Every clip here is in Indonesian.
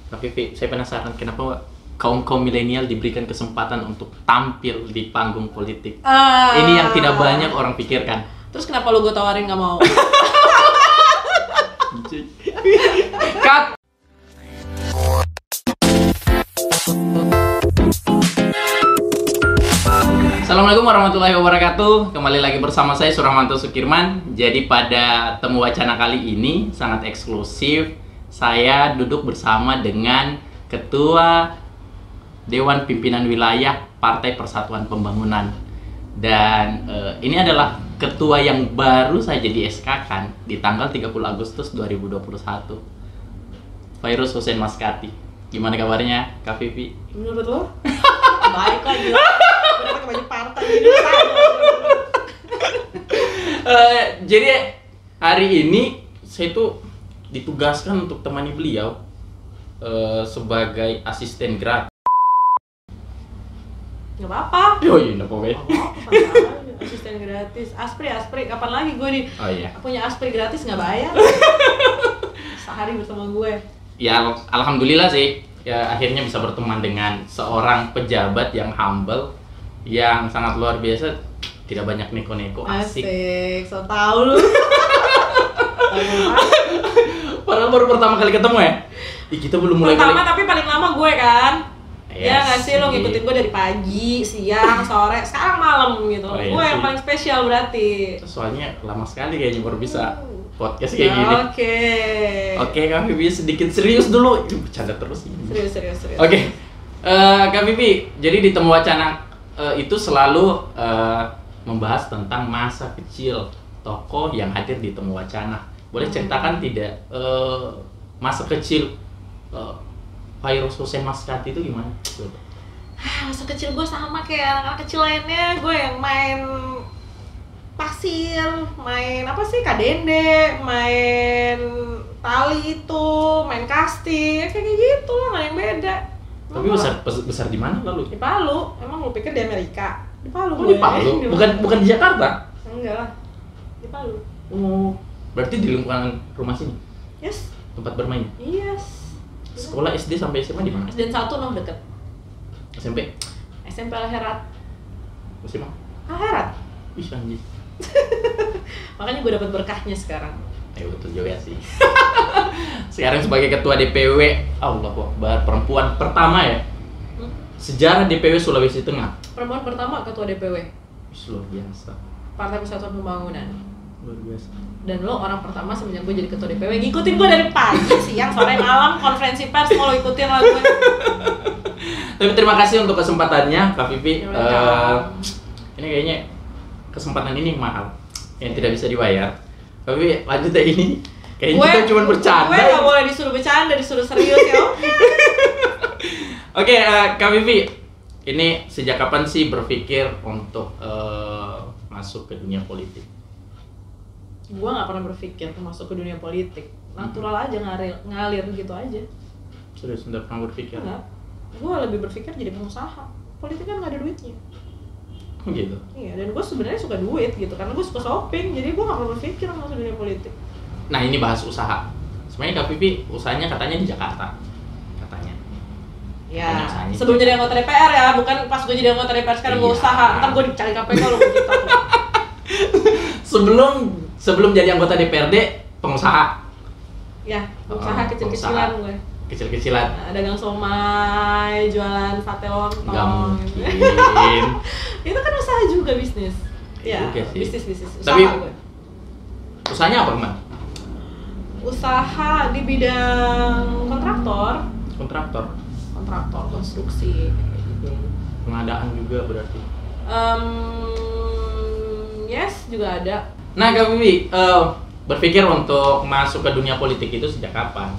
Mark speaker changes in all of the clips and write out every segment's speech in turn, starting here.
Speaker 1: Tapi Vi, saya penasaran kenapa kaum milenial diberikan kesempatan untuk tampil di panggung politik. Ini yang tidak banyak orang pikirkan.
Speaker 2: Terus kenapa lu gue tawarin nggak mau?
Speaker 1: Cut. Assalamualaikum warahmatullahi wabarakatuh. Kembali lagi bersama saya Suramanto Sukirman. Jadi pada temu wacana kali ini sangat eksklusif. Saya duduk bersama dengan Ketua Dewan Pimpinan Wilayah Partai Persatuan Pembangunan. Dan ini adalah ketua yang baru saja di SK-kan di tanggal 30 Agustus 2021. Fairuz Hussein Maskati. Gimana kabarnya, Kak Vivi?
Speaker 2: Menurut lo? Baik lah gila. Udah pakai baju partai gitu.
Speaker 1: Jadi hari ini saya tuh ditugaskan untuk temani beliau sebagai asisten gratis.
Speaker 2: Gak apa-apa.
Speaker 1: Oh iya, nggak apa-apa.
Speaker 2: Asisten gratis. Aspri. Kapan lagi gue
Speaker 1: Oh iya.
Speaker 2: punya Aspri gratis nggak bayar? Sehari bersama gue.
Speaker 1: Ya, alhamdulillah sih. Ya, akhirnya bisa berteman dengan seorang pejabat yang humble, yang sangat luar biasa, tidak banyak neko-neko, asik.
Speaker 2: Asik, so tau lu.
Speaker 1: Padahal baru pertama kali ketemu ya. Kita belum mulai
Speaker 2: Pertama tapi paling lama gue kan. Ya nggak sih, lo
Speaker 1: sih.
Speaker 2: ngikutin gue dari pagi, siang, sore, sekarang malam gitu.
Speaker 1: Oh, iya
Speaker 2: Gue yang
Speaker 1: sih.
Speaker 2: paling spesial berarti.
Speaker 1: Soalnya lama sekali kayaknya baru bisa podcast kayak gini.
Speaker 2: Oke.
Speaker 1: Oke, Kak Vivi sedikit serius dulu. Ini bercanda terus ini.
Speaker 2: Serius.
Speaker 1: Oke, Kak Vivi, jadi di temu wacana itu selalu membahas tentang masa kecil tokoh yang hadir di temu wacana. Boleh ceritakan tidak masa kecil Fairuz Hussein Maskati itu gimana?
Speaker 2: Masa kecil gue sama kayak anak-anak kecil lainnya. Gue yang main pasir, main apa sih, kadende, main tali itu, main kasti, kayak gitu lah, nggak yang beda.
Speaker 1: Tapi besar di mana lalu?
Speaker 2: Di Palu. Emang lu pikir di Amerika? Di Palu.
Speaker 1: Oh, di Palu. Bukan di Jakarta.
Speaker 2: Enggak lah. Di Palu.
Speaker 1: Oh, berarti di lingkungan rumah sini
Speaker 2: Yes.
Speaker 1: tempat bermain.
Speaker 2: Yes.
Speaker 1: Sekolah SD sampai SMA di mana?
Speaker 2: SD 1 noh deket.
Speaker 1: SMP.
Speaker 2: SMP Al-Herat.
Speaker 1: SMA.
Speaker 2: Al-Herat.
Speaker 1: Ih, anjir.
Speaker 2: Makanya gue dapat berkahnya sekarang.
Speaker 1: Ayo betul juga sih. Sekarang sebagai ketua DPW, Allahu Akbar, perempuan pertama ya. Sejarah DPW Sulawesi Tengah.
Speaker 2: Perempuan pertama ketua DPW
Speaker 1: Luar biasa.
Speaker 2: Partai Persatuan Pembangunan.
Speaker 1: Luar biasa.
Speaker 2: Dan lo orang pertama semenjak gue jadi ketua DPW ngikutin gue dari pagi, siang, sore, malam, konferensi pers mau lo ikutin lah gue.
Speaker 1: Tapi terima kasih untuk kesempatannya, Kak Vivi.
Speaker 2: Welcome.
Speaker 1: Ini kayaknya kesempatan ini mahal, yang tidak bisa dibayar. Tapi lanjut ya ini. Kayaknya kita cuma bercanda.
Speaker 2: Gue gak boleh disuruh bercanda, disuruh serius ya.
Speaker 1: Oke, Kak Vivi, ini sejak kapan sih berpikir untuk masuk ke dunia politik?
Speaker 2: Gue gak pernah berpikir masuk ke dunia politik. Natural aja, ngalir gitu aja.
Speaker 1: Serius, udah pernah berpikir?
Speaker 2: Enggak. Gue lebih berpikir jadi pengusaha. Politik kan gak ada duitnya.
Speaker 1: Gitu.
Speaker 2: Iya, dan gue sebenarnya suka duit gitu, karena gue suka shopping, jadi gue gak pernah berpikir masuk dunia politik.
Speaker 1: Nah, ini bahas usaha. Sebenarnya Kak Vivi usahanya katanya di Jakarta. Katanya.
Speaker 2: Ya,
Speaker 1: Banyak usahanya.
Speaker 2: sebelum jadi anggota DPR ya, bukan pas gue jadi anggota DPR sekarang gue
Speaker 1: Iya.
Speaker 2: usaha. Ntar gue dicari KPK lo kita.
Speaker 1: Sebelum jadi anggota DPRD, pengusaha.
Speaker 2: Ya, usaha
Speaker 1: Oh,
Speaker 2: kecil-kecilan
Speaker 1: pengusaha.
Speaker 2: gue.
Speaker 1: Kecil-kecilan.
Speaker 2: Nah, dagang somai, jualan sate lontong.
Speaker 1: Nggak mungkin.
Speaker 2: Itu kan usaha juga, bisnis. Ya,
Speaker 1: Juga sih.
Speaker 2: bisnis. Usaha
Speaker 1: Tapi-
Speaker 2: gue.
Speaker 1: Usahanya apa, Man?
Speaker 2: Usaha di bidang kontraktor, konstruksi kayak gitu.
Speaker 1: Pengadaan juga berarti.
Speaker 2: Yes, juga ada.
Speaker 1: Nah, Kak Vivi, berpikir untuk masuk ke dunia politik itu sejak kapan?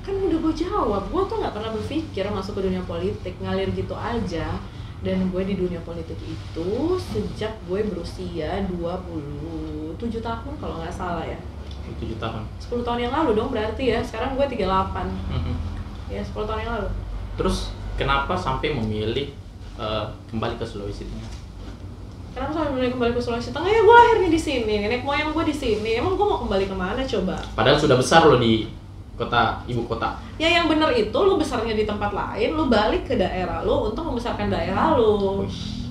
Speaker 2: Kan udah gue jawab, gue tuh nggak pernah berpikir masuk ke dunia politik, ngalir gitu aja. Dan gue di dunia politik itu sejak gue berusia 27 tahun kalau nggak salah ya.
Speaker 1: 7 tahun.
Speaker 2: 10 tahun yang lalu dong berarti ya, sekarang gue 38.
Speaker 1: Mhm.
Speaker 2: Ya 10 tahun yang lalu.
Speaker 1: Terus kenapa sampai memilih kembali ke Sulawesi Tengah?
Speaker 2: Kenapa sampai kembali ke Sulawesi Tengah? Ya gue lahirnya di sini, nenek moyang gue di sini. Emang gue mau kembali kemana coba?
Speaker 1: Padahal sudah besar loh di kota ibu kota.
Speaker 2: Ya yang bener itu lu besarnya di tempat lain, lu balik ke daerah lu untuk membesarkan daerah lu.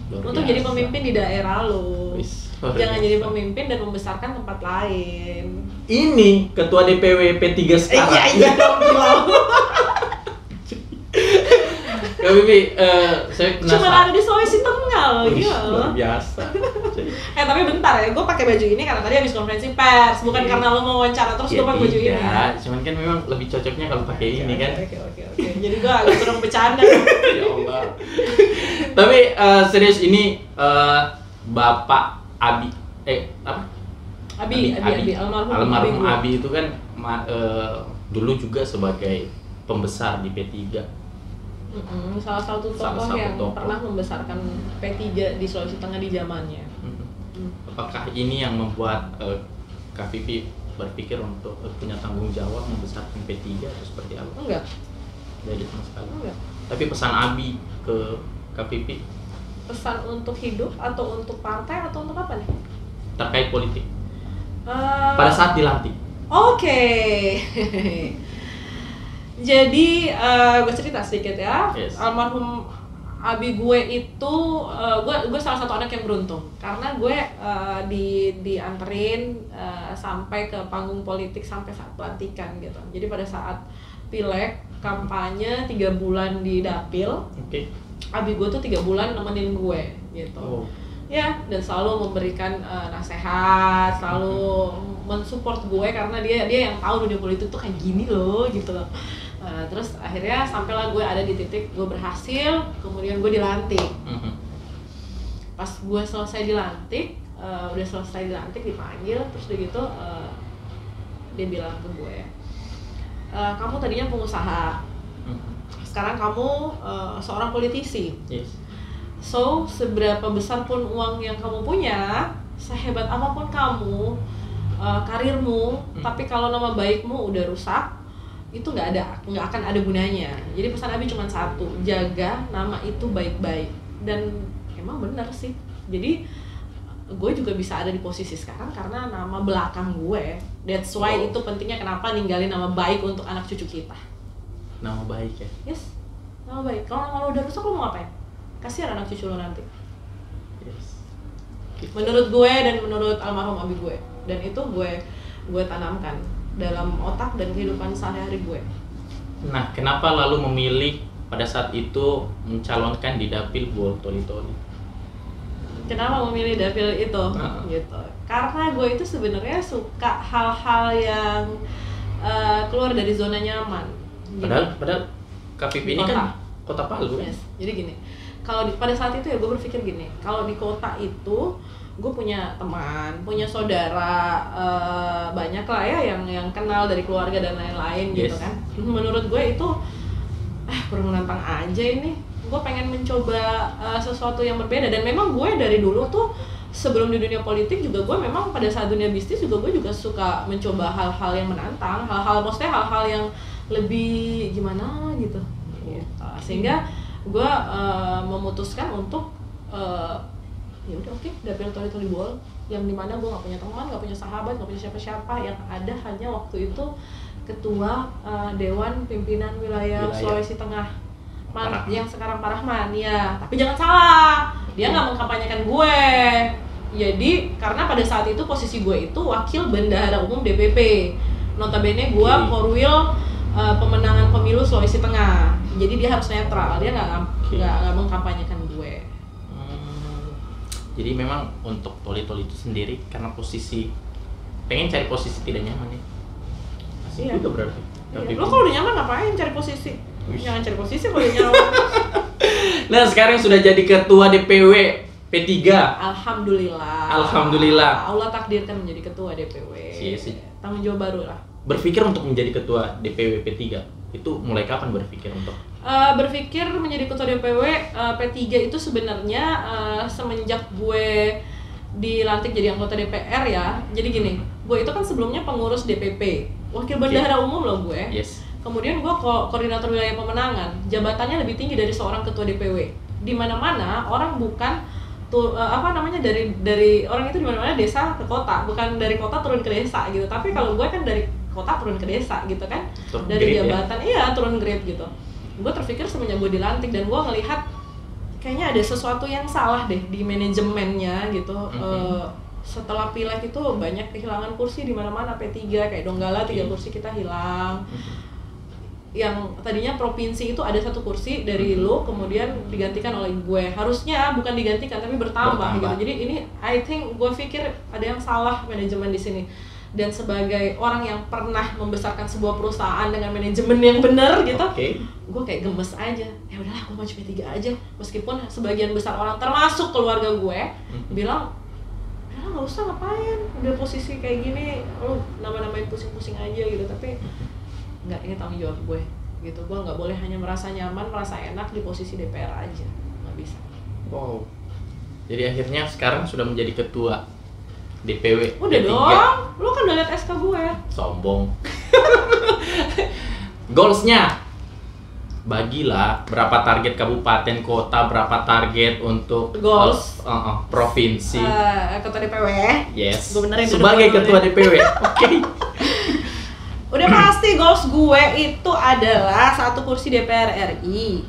Speaker 2: Untuk jadi pemimpin di daerah lu. Jangan jadi pemimpin dan membesarkan tempat lain.
Speaker 1: Ini ketua DPW P3 sekarang.
Speaker 2: Iya dong bilang.
Speaker 1: Kak Bibi, saya
Speaker 2: Cuma ada di Sulawesi Tengah loh,
Speaker 1: luar biasa.
Speaker 2: Tapi bentar ya, gue pakai baju ini karena tadi habis konferensi pers, bukan karena lo mau wawancara terus gue pakai baju ini.
Speaker 1: Ya, cuman kan memang lebih cocoknya kalau pakai ini kan.
Speaker 2: Oke. Jadi gue agak kurang bercanda.
Speaker 1: Ya Allah. Tapi serius ini Bapak Abi,
Speaker 2: Abi,
Speaker 1: almarhum Abi itu kan dulu juga sebagai pembesar di P3.
Speaker 2: Salah satu tokoh yang pernah membesarkan P3 di Sulawesi Tengah di zamannya.
Speaker 1: Apakah ini yang membuat Kak Vivi berpikir untuk punya tanggung jawab membesarkan P3 atau seperti apa?
Speaker 2: Enggak.
Speaker 1: Jadi sama sekali.
Speaker 2: Enggak.
Speaker 1: Tapi pesan Abi ke Kak Vivi?
Speaker 2: Pesan untuk hidup atau untuk partai atau untuk apa nih?
Speaker 1: Terkait politik. Pada saat dilantik.
Speaker 2: Oke. Jadi gue cerita sedikit ya.
Speaker 1: Yes.
Speaker 2: Almarhum Abi gue itu gue salah satu anak yang beruntung karena gue dianterin sampai ke panggung politik sampai saat pelantikan gitu. Jadi pada saat pileg kampanye 3 bulan di dapil, Abi gue tuh 3 bulan nemenin gue gitu. Ya, dan selalu memberikan nasihat, selalu mensupport gue karena dia yang tahu dunia politik tuh kayak gini loh gitu loh. Terus akhirnya sampailah gue ada di titik gue berhasil, kemudian gue dilantik. Pas gue selesai dilantik, dipanggil, terus udah gitu dia bilang ke gue, kamu tadinya pengusaha, sekarang kamu seorang politisi.
Speaker 1: Yes.
Speaker 2: So, seberapa besar pun uang yang kamu punya, sehebat apapun kamu, karirmu, tapi kalau nama baikmu udah rusak, itu nggak akan ada gunanya. Jadi pesan Abi cuma satu, jaga nama itu baik-baik. Dan emang benar sih. Jadi gue juga bisa ada di posisi sekarang karena nama belakang gue. That's why itu pentingnya kenapa ninggalin nama baik untuk anak cucu kita.
Speaker 1: Nama baik ya?
Speaker 2: Yes, nama baik. Kalau nama lo udah rusak, lo mau ngapain? Kasihan anak cucu lo nanti.
Speaker 1: Yes.
Speaker 2: Menurut gue dan menurut almarhum Abi gue. Dan itu gue tanamkan dalam otak dan kehidupan sehari-hari gue.
Speaker 1: Nah, kenapa lalu memilih pada saat itu mencalonkan di dapil Toli-Toli?
Speaker 2: Kenapa memilih dapil itu? Gitu. Karena gue itu sebenarnya suka hal-hal yang keluar dari zona nyaman.
Speaker 1: Padahal Kak Vivi ini kan kota Palu.
Speaker 2: Yes. Jadi gini, kalau pada saat itu ya gue berpikir gini, kalau di kota itu gue punya teman, punya saudara, banyak lah ya yang kenal dari keluarga dan lain-lain. Yes. Gitu kan. Menurut gue itu kurang menantang aja ini. Gue pengen mencoba sesuatu yang berbeda. Dan memang gue dari dulu tuh sebelum di dunia politik juga gue memang pada saat dunia bisnis juga gue juga suka mencoba hal-hal yang menantang, maksudnya hal-hal yang lebih gimana gitu. Sehingga gue memutuskan untuk ya udah oke, dapil Toli-Toli Bol, yang dimana gue nggak punya teman, nggak punya sahabat, nggak punya siapa-siapa, yang ada hanya waktu itu ketua Dewan Pimpinan Wilayah Sulawesi Tengah, yang sekarang Pak Rahman ya. Tapi jangan salah, dia nggak mengkampanyekan gue. Jadi karena pada saat itu posisi gue itu wakil bendahara umum DPP, notabene gue korwil pemenangan pemilu Sulawesi Tengah. Jadi dia harus netral, dia nggak mengkampanyekan gue.
Speaker 1: Jadi memang untuk Toli-Toli itu sendiri karena posisi pengen cari posisi tidak nyaman ya. Asik juga berarti.
Speaker 2: Iya. Lo kalau udah nyaman ngapain cari posisi? Jangan cari posisi kalau udah nyaman.
Speaker 1: Nah, sekarang sudah jadi ketua DPW P3.
Speaker 2: Alhamdulillah. Allah takdirkan menjadi ketua DPW.
Speaker 1: Iya.
Speaker 2: Tanggung jawab baru lah.
Speaker 1: Berpikir untuk menjadi ketua DPW P3 itu mulai kapan berpikir untuk?
Speaker 2: Berpikir menjadi ketua DPW P3 itu sebenarnya semenjak gue dilantik jadi anggota DPR ya. Jadi gini, gue itu kan sebelumnya pengurus DPP, wakil bendahara umum loh gue.
Speaker 1: Yes.
Speaker 2: Kemudian gue koordinator wilayah pemenangan, jabatannya lebih tinggi dari seorang ketua DPW. Di mana-mana orang bukan dari orang itu di mana-mana desa ke kota, bukan dari kota turun ke desa gitu. Tapi kalau gue kan dari kota turun ke desa gitu kan.
Speaker 1: Turun
Speaker 2: Dari
Speaker 1: grade,
Speaker 2: jabatan turun grade gitu. Gue terpikir semenjak gue dilantik dan gue ngelihat kayaknya ada sesuatu yang salah deh di manajemennya gitu. Setelah pileg itu banyak kehilangan kursi di mana-mana. P3 kayak Donggala 3 kursi kita hilang. Yang tadinya provinsi itu ada 1 kursi dari lu, kemudian digantikan oleh gue. Harusnya bukan digantikan tapi bertambah. Gitu. Jadi ini I think gue pikir ada yang salah manajemen di sini. Dan sebagai orang yang pernah membesarkan sebuah perusahaan dengan manajemen yang benar gitu, gue kayak gemes aja. Ya udahlah, gue maju P3 aja. Meskipun sebagian besar orang termasuk keluarga gue bilang, nggak usah ngapain, udah posisi kayak gini, lu nama-namain pusing-pusing aja gitu. Tapi nggak, ini tanggung jawab gue gitu. Gue nggak boleh hanya merasa nyaman, merasa enak di posisi DPR aja, nggak bisa.
Speaker 1: Wow. Jadi akhirnya sekarang sudah menjadi ketua DPW.
Speaker 2: Udah
Speaker 1: D3.
Speaker 2: dong, lu kan udah liat SK gue.
Speaker 1: Sombong. Goalsnya, bagilah berapa target kabupaten kota, berapa target untuk
Speaker 2: goals
Speaker 1: provinsi.
Speaker 2: Ketua DPW.
Speaker 1: Yes.
Speaker 2: Gue benerin
Speaker 1: sebagai ketua DPW. Oke.
Speaker 2: Udah pasti goals gue itu adalah 1 kursi DPR RI.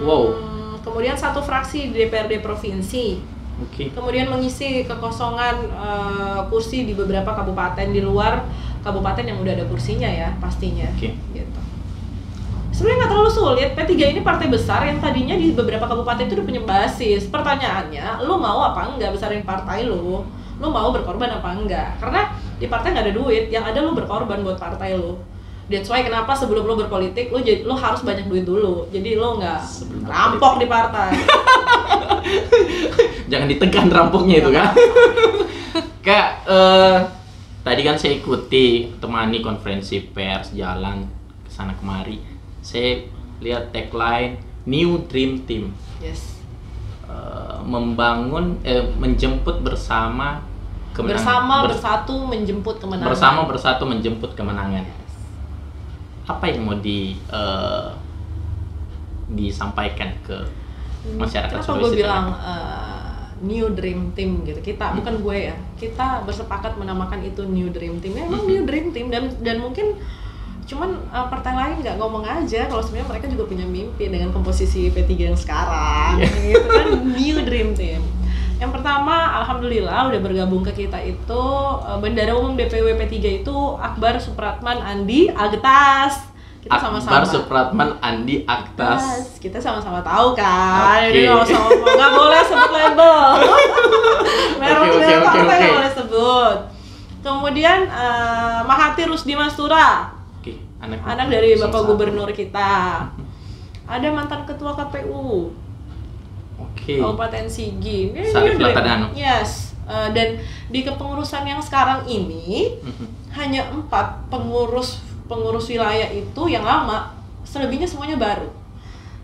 Speaker 1: Wow.
Speaker 2: Kemudian 1 fraksi di DPRD provinsi. Kemudian mengisi kekosongan kursi di beberapa kabupaten di luar kabupaten yang udah ada kursinya ya pastinya. Gitu. Sebenarnya nggak terlalu sulit. P3 ini partai besar yang tadinya di beberapa kabupaten itu udah punya basis. Pertanyaannya, lu mau apa enggak besarin partai lu? Lu mau berkorban apa enggak? Karena di partai nggak ada duit, yang ada lu berkorban buat partai lu. That's why kenapa sebelum lu berpolitik, lu harus banyak duit dulu. Jadi lu nggak rampok di partai.
Speaker 1: Jangan ditekan rampoknya itu kan. Kayak tadi kan saya ikuti temani konferensi pers, jalan kesana kemari. Saya lihat tagline New Dream Team.
Speaker 2: Yes.
Speaker 1: Membangun, menjemput bersama kemenangan.
Speaker 2: Bersama bersatu menjemput kemenangan.
Speaker 1: Bersama bersatu menjemput kemenangan. Apa yang mau disampaikan ke masyarakat
Speaker 2: Kenapa
Speaker 1: Sulawesi
Speaker 2: gue bilang New Dream Team gitu? Kita bukan gue ya. Kita bersepakat menamakan itu New Dream Team. Emang New Dream Team dan mungkin cuman partai lain nggak ngomong aja kalau sebenarnya mereka juga punya mimpi dengan komposisi P3 yang sekarang. Gitu kan, New Dream Team. Yang pertama, alhamdulillah udah bergabung ke kita itu Bendara Umum DPW P3 itu Akbar Supratman Andi Agtas. Kita sama-sama.
Speaker 1: Akbar Supratman Andi Agtas.
Speaker 2: Kita sama-sama tahu kan. Jadi nggak boleh sebut label. Merek partai nggak boleh sebut. Kemudian Mahathir Rusdi Mastura. Anak dari Bapak Gubernur kita. Ada mantan ketua KPU. Kabupaten Sigi.
Speaker 1: Sarif Latadano.
Speaker 2: Yes. Dan di kepengurusan yang sekarang ini hanya 4 pengurus wilayah itu yang lama, selebihnya semuanya baru.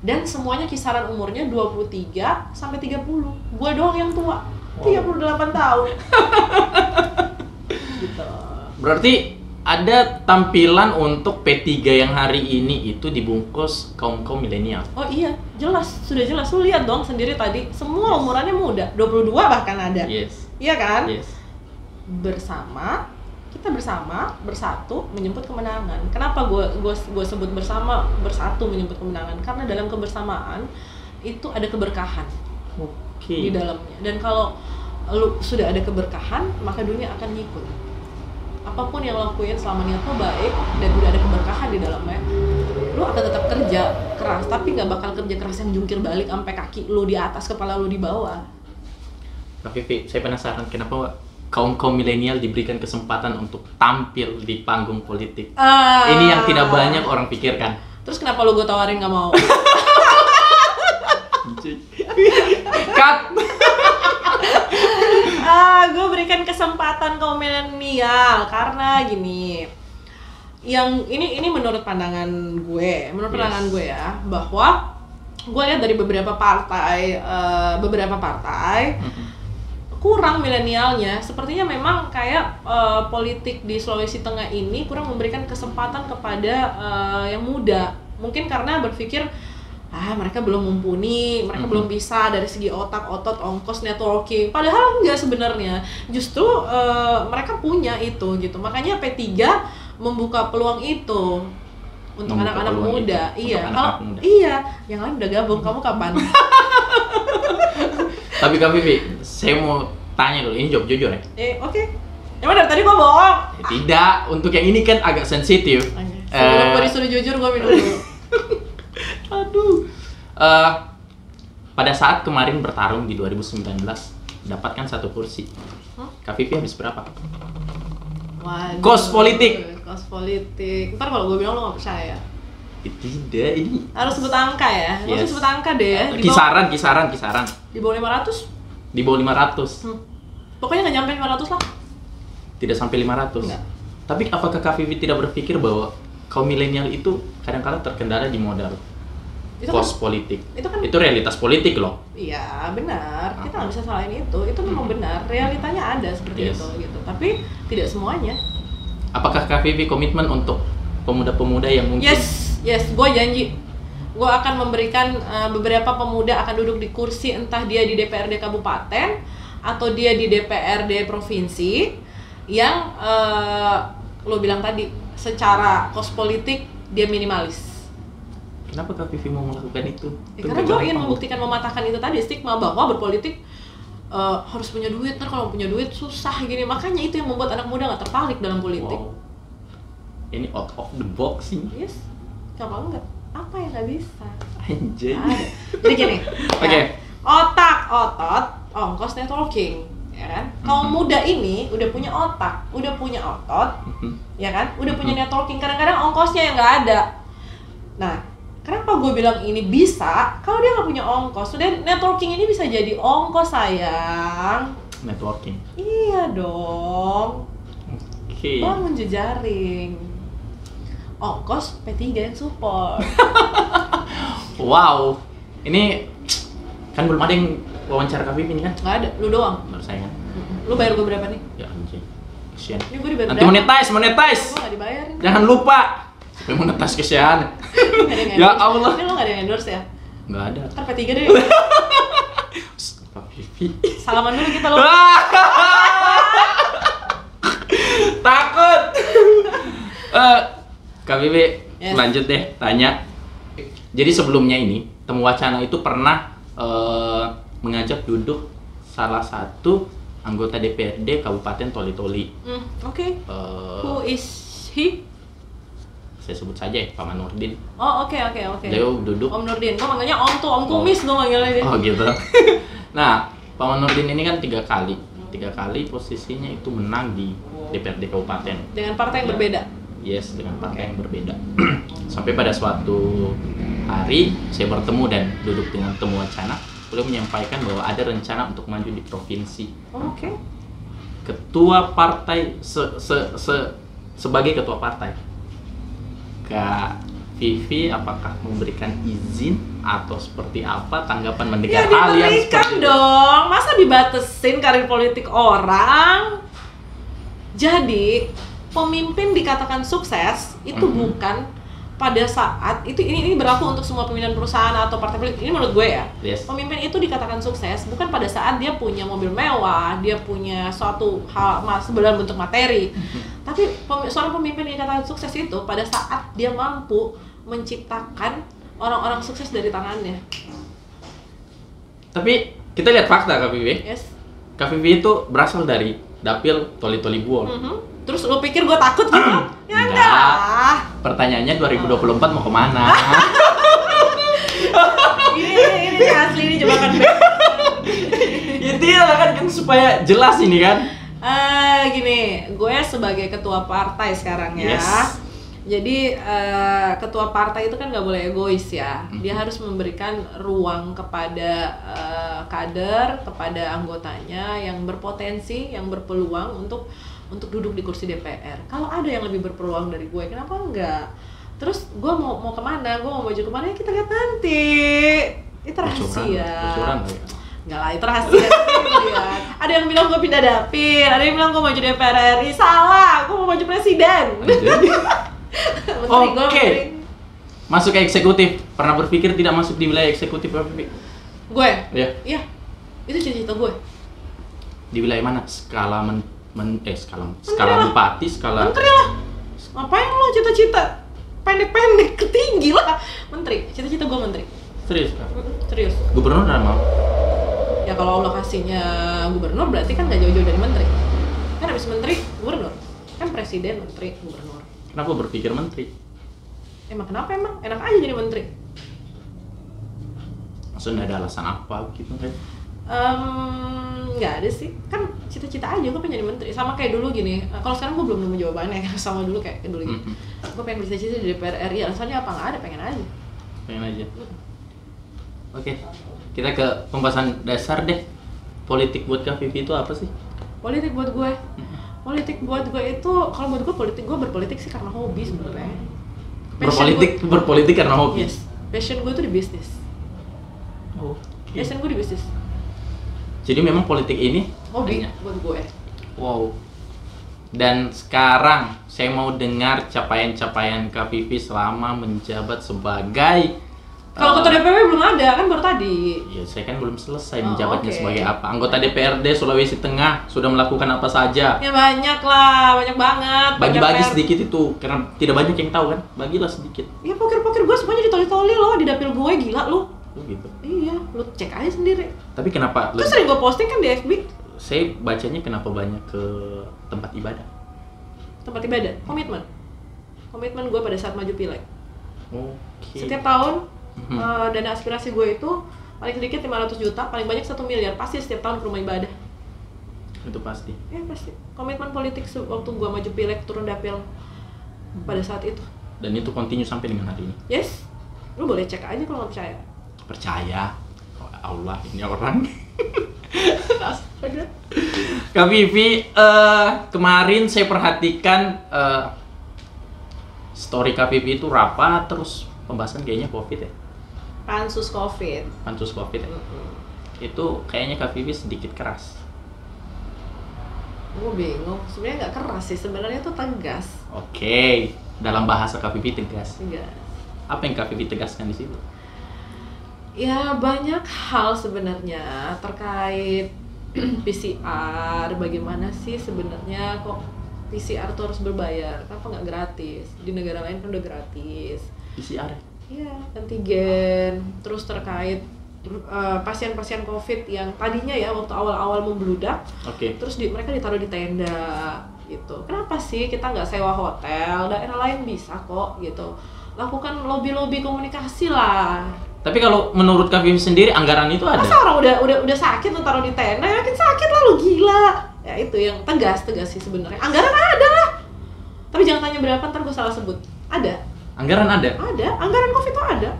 Speaker 2: Dan semuanya kisaran umurnya 23 sampai 30. Gua doang yang tua. 38 tahun. Gitu.
Speaker 1: Berarti ada tampilan untuk P3 yang hari ini itu dibungkus kaum-kaum milenial.
Speaker 2: Oh iya, jelas, sudah jelas. Lu lihat dong sendiri tadi, semua umurannya muda, 22 bahkan ada.
Speaker 1: Yes.
Speaker 2: Iya kan?
Speaker 1: Yes.
Speaker 2: Kita bersama, bersatu menjemput kemenangan. Kenapa gue sebut bersama, bersatu menjemput kemenangan? Karena dalam kebersamaan itu ada keberkahan di dalamnya. Dan kalau lu sudah ada keberkahan, maka dunia akan ngikut. Apapun yang lo lakuin selama niat lo baik dan udah ada keberkahan di dalamnya, lo akan tetap kerja keras, tapi nggak bakal kerja keras yang jungkir balik sampai kaki lo di atas, kepala lo di bawah.
Speaker 1: Kak Vivi, saya penasaran kenapa kaum milenial diberikan kesempatan untuk tampil di panggung politik. Ini yang tidak banyak orang pikirkan.
Speaker 2: Terus kenapa lo gue tawarin nggak mau?
Speaker 1: Cut.
Speaker 2: Gue berikan kesempatan kaum milenial karena gini. Yang ini menurut pandangan gue, pandangan gue ya, bahwa gue lihat dari beberapa partai kurang milenialnya. Sepertinya memang kayak politik di Sulawesi Tengah ini kurang memberikan kesempatan kepada yang muda. Mungkin karena berpikir mereka belum mumpuni, mereka belum bisa dari segi otak, otot, ongkos, networking. Padahal enggak sebenarnya. Justru mereka punya itu gitu. Makanya P3 membuka peluang itu untuk
Speaker 1: Membuka
Speaker 2: anak-anak
Speaker 1: peluang
Speaker 2: muda.
Speaker 1: itu
Speaker 2: Iya,
Speaker 1: untuk
Speaker 2: kalau
Speaker 1: anak-anak muda.
Speaker 2: iya, yang lain udah gabung, kamu kapan?
Speaker 1: Tapi Kak Vivi, saya mau tanya dulu, ini jawab jujur ya?
Speaker 2: Oke. Emang dari tadi gua bohong?
Speaker 1: Tidak, untuk yang ini kan agak sensitif.
Speaker 2: Sebelum gua disuruh jujur, gua minum dulu.
Speaker 1: Aduh. Pada saat kemarin bertarung di 2019, dapatkan 1 kursi. Kak Vivi habis berapa?
Speaker 2: Waduh.
Speaker 1: Kos politik.
Speaker 2: Kos politik. Ntar kalau gua bilang lo nggak percaya.
Speaker 1: Tidak, ini
Speaker 2: Harus sebut angka ya. Nggak usah
Speaker 1: Yes.
Speaker 2: sebut angka deh ya.
Speaker 1: kisaran.
Speaker 2: Di bawah 500.
Speaker 1: Di bawah 500.
Speaker 2: Pokoknya nggak nyampe 500 lah.
Speaker 1: Tidak sampai 500.
Speaker 2: Enggak.
Speaker 1: Tapi apakah Kak Vivi tidak berpikir bahwa kaum milenial itu kadang-kadang terkendala di modal
Speaker 2: Itu kan,
Speaker 1: kos politik?
Speaker 2: itu kan
Speaker 1: Itu realitas politik loh.
Speaker 2: iya benar. Kita nggak bisa salahin itu. Itu memang benar. Realitanya ada seperti
Speaker 1: Yes.
Speaker 2: itu gitu. Tapi tidak semuanya.
Speaker 1: Apakah Kak Vivi komitmen untuk pemuda-pemuda yang mungkin
Speaker 2: Yes, gue janji. Gue akan memberikan beberapa pemuda akan duduk di kursi, entah dia di DPRD kabupaten atau dia di DPRD provinsi, yang lo bilang tadi secara kos politik dia minimalis.
Speaker 1: Kenapa Kak Vivi mau melakukan itu?
Speaker 2: Karena gue ingin membuktikan, mematahkan itu tadi, stigma bahwa berpolitik harus punya duit. Ntar kalau punya duit susah gini. Makanya itu yang membuat anak muda nggak tertarik dalam politik.
Speaker 1: Wow. Ini out of the box sih.
Speaker 2: Yes, kenapa enggak? Apa yang nggak bisa?
Speaker 1: Anjay.
Speaker 2: Ada. Jadi gini,
Speaker 1: Oke.
Speaker 2: ya, otak, otot, ongkos networking, ya kan? Kaum muda ini udah punya otak, udah punya otot, ya kan? Udah punya networking. Kadang-kadang ongkosnya yang nggak ada. Nah, kenapa gue bilang ini bisa? Kalau dia nggak punya ongkos, sudah networking ini bisa jadi ongkos sayang.
Speaker 1: Networking.
Speaker 2: Iya dong.
Speaker 1: Oke.
Speaker 2: Bangun jejaring. Ongkos P3 yang support.
Speaker 1: Wow. Ini kan belum ada yang wawancara Kak Vivi ini kan?
Speaker 2: Nggak ada, lu doang.
Speaker 1: Baru saya kan.
Speaker 2: Lu bayar gue berapa nih?
Speaker 1: Ya anjay. Kesian.
Speaker 2: Ini gue dibayar
Speaker 1: Nanti monetize.
Speaker 2: Gue nggak dibayarin.
Speaker 1: Jangan lupa. Sampai monetize kesian.
Speaker 2: Nggak ada yang
Speaker 1: Ya
Speaker 2: endorse.
Speaker 1: Allah.
Speaker 2: Ini lo nggak ada yang endorse ya?
Speaker 1: Nggak ada.
Speaker 2: Ntar P3 deh.
Speaker 1: Kak Vivi.
Speaker 2: Salaman dulu kita lo.
Speaker 1: Takut. Kak Vivi,
Speaker 2: Yes.
Speaker 1: lanjut deh tanya. Jadi sebelumnya ini Temu Wacana itu pernah mengajak duduk salah satu anggota DPRD Kabupaten Toli-Toli.
Speaker 2: Oke.
Speaker 1: Eh,
Speaker 2: Who is he?
Speaker 1: saya sebut saja ya, Paman Nurdin.
Speaker 2: Oh, oke.
Speaker 1: Beliau duduk.
Speaker 2: Om Nurdin. Gue manggilnya Om tuh, Om Kumis gue manggilnya dia.
Speaker 1: Oh gitu. Nah, Paman Nurdin ini kan 3 kali posisinya itu menang di DPRD Kabupaten.
Speaker 2: Dengan partai yang berbeda.
Speaker 1: Yes, dengan partai yang berbeda. Sampai pada suatu hari saya bertemu dan duduk dengan Temu Wacana, beliau menyampaikan bahwa ada rencana untuk maju di provinsi.
Speaker 2: Oke.
Speaker 1: Ketua partai sebagai ketua partai. Kak Vivi, apakah memberikan izin atau seperti apa tanggapan mendengar
Speaker 2: Ya
Speaker 1: hal yang
Speaker 2: diberikan
Speaker 1: seperti itu?
Speaker 2: dong. Masa dibatesin karir politik orang? Jadi pemimpin dikatakan sukses itu bukan pada saat itu, ini berlaku untuk semua pimpinan perusahaan atau partai politik. Ini menurut gue ya.
Speaker 1: Yes.
Speaker 2: Pemimpin itu dikatakan sukses bukan pada saat dia punya mobil mewah, dia punya suatu hal sebenarnya bentuk materi. Tapi seorang pemimpin yang dikatakan sukses itu pada saat dia mampu menciptakan orang-orang sukses dari tangannya.
Speaker 1: Tapi kita lihat fakta Kak Vivi.
Speaker 2: Yes.
Speaker 1: Kak Vivi itu berasal dari Dapil Toli-Toli Buol.
Speaker 2: Terus lu pikir gue takut gitu? Ya
Speaker 1: Enggak.
Speaker 2: enggak lah.
Speaker 1: Pertanyaannya 2024 mau kemana?
Speaker 2: Ini asli, ini jebakan band.
Speaker 1: Intinya kan supaya jelas ini kan.
Speaker 2: Gini, gue sebagai ketua partai sekarang ya.
Speaker 1: Yes.
Speaker 2: Jadi ketua partai itu kan nggak boleh egois ya. Dia harus memberikan ruang kepada kader, kepada anggotanya yang berpotensi, yang berpeluang untuk duduk di kursi DPR. Kalau ada yang lebih berpeluang dari gue, kenapa enggak? Terus gue mau kemana? Gue mau maju kemana? Ya kita lihat nanti. Itu rahasia.
Speaker 1: Bocoran ya.
Speaker 2: Enggak lah, itu rahasia. Ada yang bilang gue pindah dapil, ada yang bilang gue maju DPR RI. Salah, gue mau maju presiden.
Speaker 1: Oke. Masuk ke eksekutif. Pernah berpikir tidak masuk di wilayah eksekutif Kak Vivi?
Speaker 2: Gue?
Speaker 1: Iya.
Speaker 2: Iya. Itu cita-cita gue.
Speaker 1: Di wilayah mana? Skala skala
Speaker 2: Menteri lah.
Speaker 1: bupati, skala
Speaker 2: Menteri lah. Ngapain lo cita-cita pendek-pendek, ketinggi lah. Menteri, cita-cita gue menteri.
Speaker 1: Serius Kak?
Speaker 2: Serius.
Speaker 1: Gubernur udah mau?
Speaker 2: Ya kalau Allah kasihnya gubernur berarti kan gak jauh-jauh dari menteri. Kan habis menteri, gubernur. Kan presiden, menteri, gubernur.
Speaker 1: Kenapa berpikir menteri?
Speaker 2: Emang kenapa emang? Enak aja jadi menteri.
Speaker 1: Maksudnya ada alasan apa gitu kan?
Speaker 2: Nggak ada sih, kan cita-cita aja gue pengen jadi menteri. Sama kayak dulu gini, kalau sekarang gue belum nemu jawabannya. Sama dulu kayak dulu gitu. Gue pengen bercita-cita di DPR RI, alasannya apa? Nggak ada, pengen aja.
Speaker 1: Pengen aja. Oke, kita ke pembahasan dasar deh. Politik buat Kak Vivi itu apa sih?
Speaker 2: Politik buat gue itu, kalau buat gue gue berpolitik sih karena hobi sebenarnya.
Speaker 1: Berpolitik karena hobi.
Speaker 2: Yes, passion gue tuh di bisnis. Passion gue di bisnis.
Speaker 1: Jadi memang politik ini
Speaker 2: hobi buat gue.
Speaker 1: Wow. Dan sekarang saya mau dengar capaian-capaian Kak Vivi selama menjabat sebagai
Speaker 2: kalau ketua DPW belum ada, kan baru tadi.
Speaker 1: Ya, saya kan belum selesai menjabatnya sebagai apa. Anggota DPRD Sulawesi Tengah sudah melakukan apa saja?
Speaker 2: Ya banyak lah, banyak banget.
Speaker 1: Bagi-bagi sedikit itu, karena tidak banyak yang tahu kan. Bagilah sedikit.
Speaker 2: Ya pokir-pokir gue semuanya ditoli-toli loh di dapil gue, gila lu.
Speaker 1: Oh gitu.
Speaker 2: Iya, lu cek aja sendiri.
Speaker 1: Tapi kenapa?
Speaker 2: Itu sering gue posting kan di FB.
Speaker 1: Saya bacanya kenapa banyak ke tempat ibadah?
Speaker 2: Tempat ibadah, komitmen gue pada saat maju pileg.
Speaker 1: Oke.
Speaker 2: Setiap tahun dana aspirasi gue itu paling sedikit 500 juta, paling banyak 1 miliar, pasti setiap tahun ke rumah ibadah.
Speaker 1: Itu pasti.
Speaker 2: Ya pasti. Komitmen politik waktu gue maju pileg turun dapil pada saat itu.
Speaker 1: Dan itu continue sampai dengan hari ini.
Speaker 2: Yes. Lu boleh cek aja kalau nggak percaya.
Speaker 1: Percaya. Oh, Allah, ini orang. Kak Vivi, kemarin saya perhatikan story Kak Vivi itu rapat, terus pembahasan kayaknya COVID ya? Pansus COVID ya? Itu kayaknya Kak Vivi sedikit keras.
Speaker 2: Gue bingung, sebenarnya nggak keras sih, sebenarnya tuh tegas.
Speaker 1: Oke, dalam bahasa Kak Vivi tegas.
Speaker 2: Tegas.
Speaker 1: Apa yang Kak Vivi tegaskan di situ?
Speaker 2: Ya banyak hal sebenarnya terkait PCR. Bagaimana sih sebenarnya kok PCR tuh harus berbayar? Kenapa nggak gratis? Di negara lain kan udah gratis.
Speaker 1: PCR?
Speaker 2: Iya, antigen. Terus terkait pasien-pasien COVID yang tadinya ya waktu awal-awal membludak, terus mereka ditaruh di tenda gitu. Kenapa sih kita nggak sewa hotel? Daerah lain bisa kok gitu. Lakukan lobby-lobby komunikasi lah.
Speaker 1: Tapi kalau menurut Kak Vivi sendiri anggaran itu ada?
Speaker 2: Masa orang udah sakit lu taruh di tenda, yakin sakit lah lu, gila. Ya itu yang tegas sih sebenarnya. Anggaran ada lah. Tapi jangan tanya berapa, ntar gue salah sebut. Ada.
Speaker 1: Anggaran ada?
Speaker 2: Ada, anggaran COVID itu ada.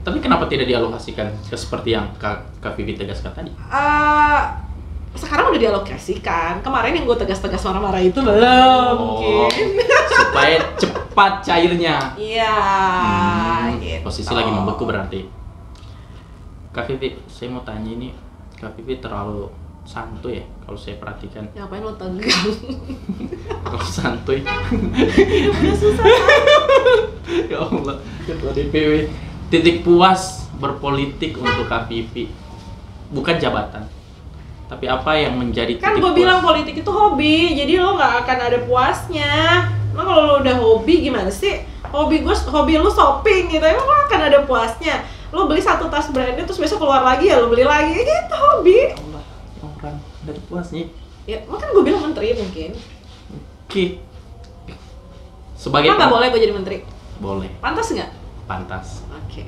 Speaker 1: Tapi kenapa tidak dialokasikan seperti yang Kak Vivi tegaskan tadi?
Speaker 2: Sekarang udah dialokasikan. Kemarin yang gue tegas-tegas marah-marah itu belum mungkin.
Speaker 1: Supaya cepat cairnya.
Speaker 2: Iya. Gitu.
Speaker 1: Posisi lagi membeku berarti. Kak Vivi, saya mau tanya ini, Kak Vivi terlalu santuy ya kalau saya perhatikan.
Speaker 2: Ngapain lo tegang?
Speaker 1: Kalau santuy.
Speaker 2: Udah susah.
Speaker 1: Ya Allah, ketua DPW. Titik puas berpolitik untuk Kak Vivi, bukan jabatan, tapi apa yang menjadi titik
Speaker 2: kan gue bilang politik itu hobi, jadi lo nggak akan ada puasnya. Nah kalau lo udah hobi gimana sih? Hobi lo shopping gitu, emang lo akan ada puasnya. Lo beli satu tas brandnya terus besok keluar lagi ya lo beli lagi, gitu hobi.
Speaker 1: Allah, orang nggak ada puasnya.
Speaker 2: Ya makanya gue bilang menteri mungkin.
Speaker 1: Oke. Sebagai
Speaker 2: nggak boleh gue jadi menteri?
Speaker 1: Boleh.
Speaker 2: Pantas nggak?
Speaker 1: Pantas.
Speaker 2: Oke.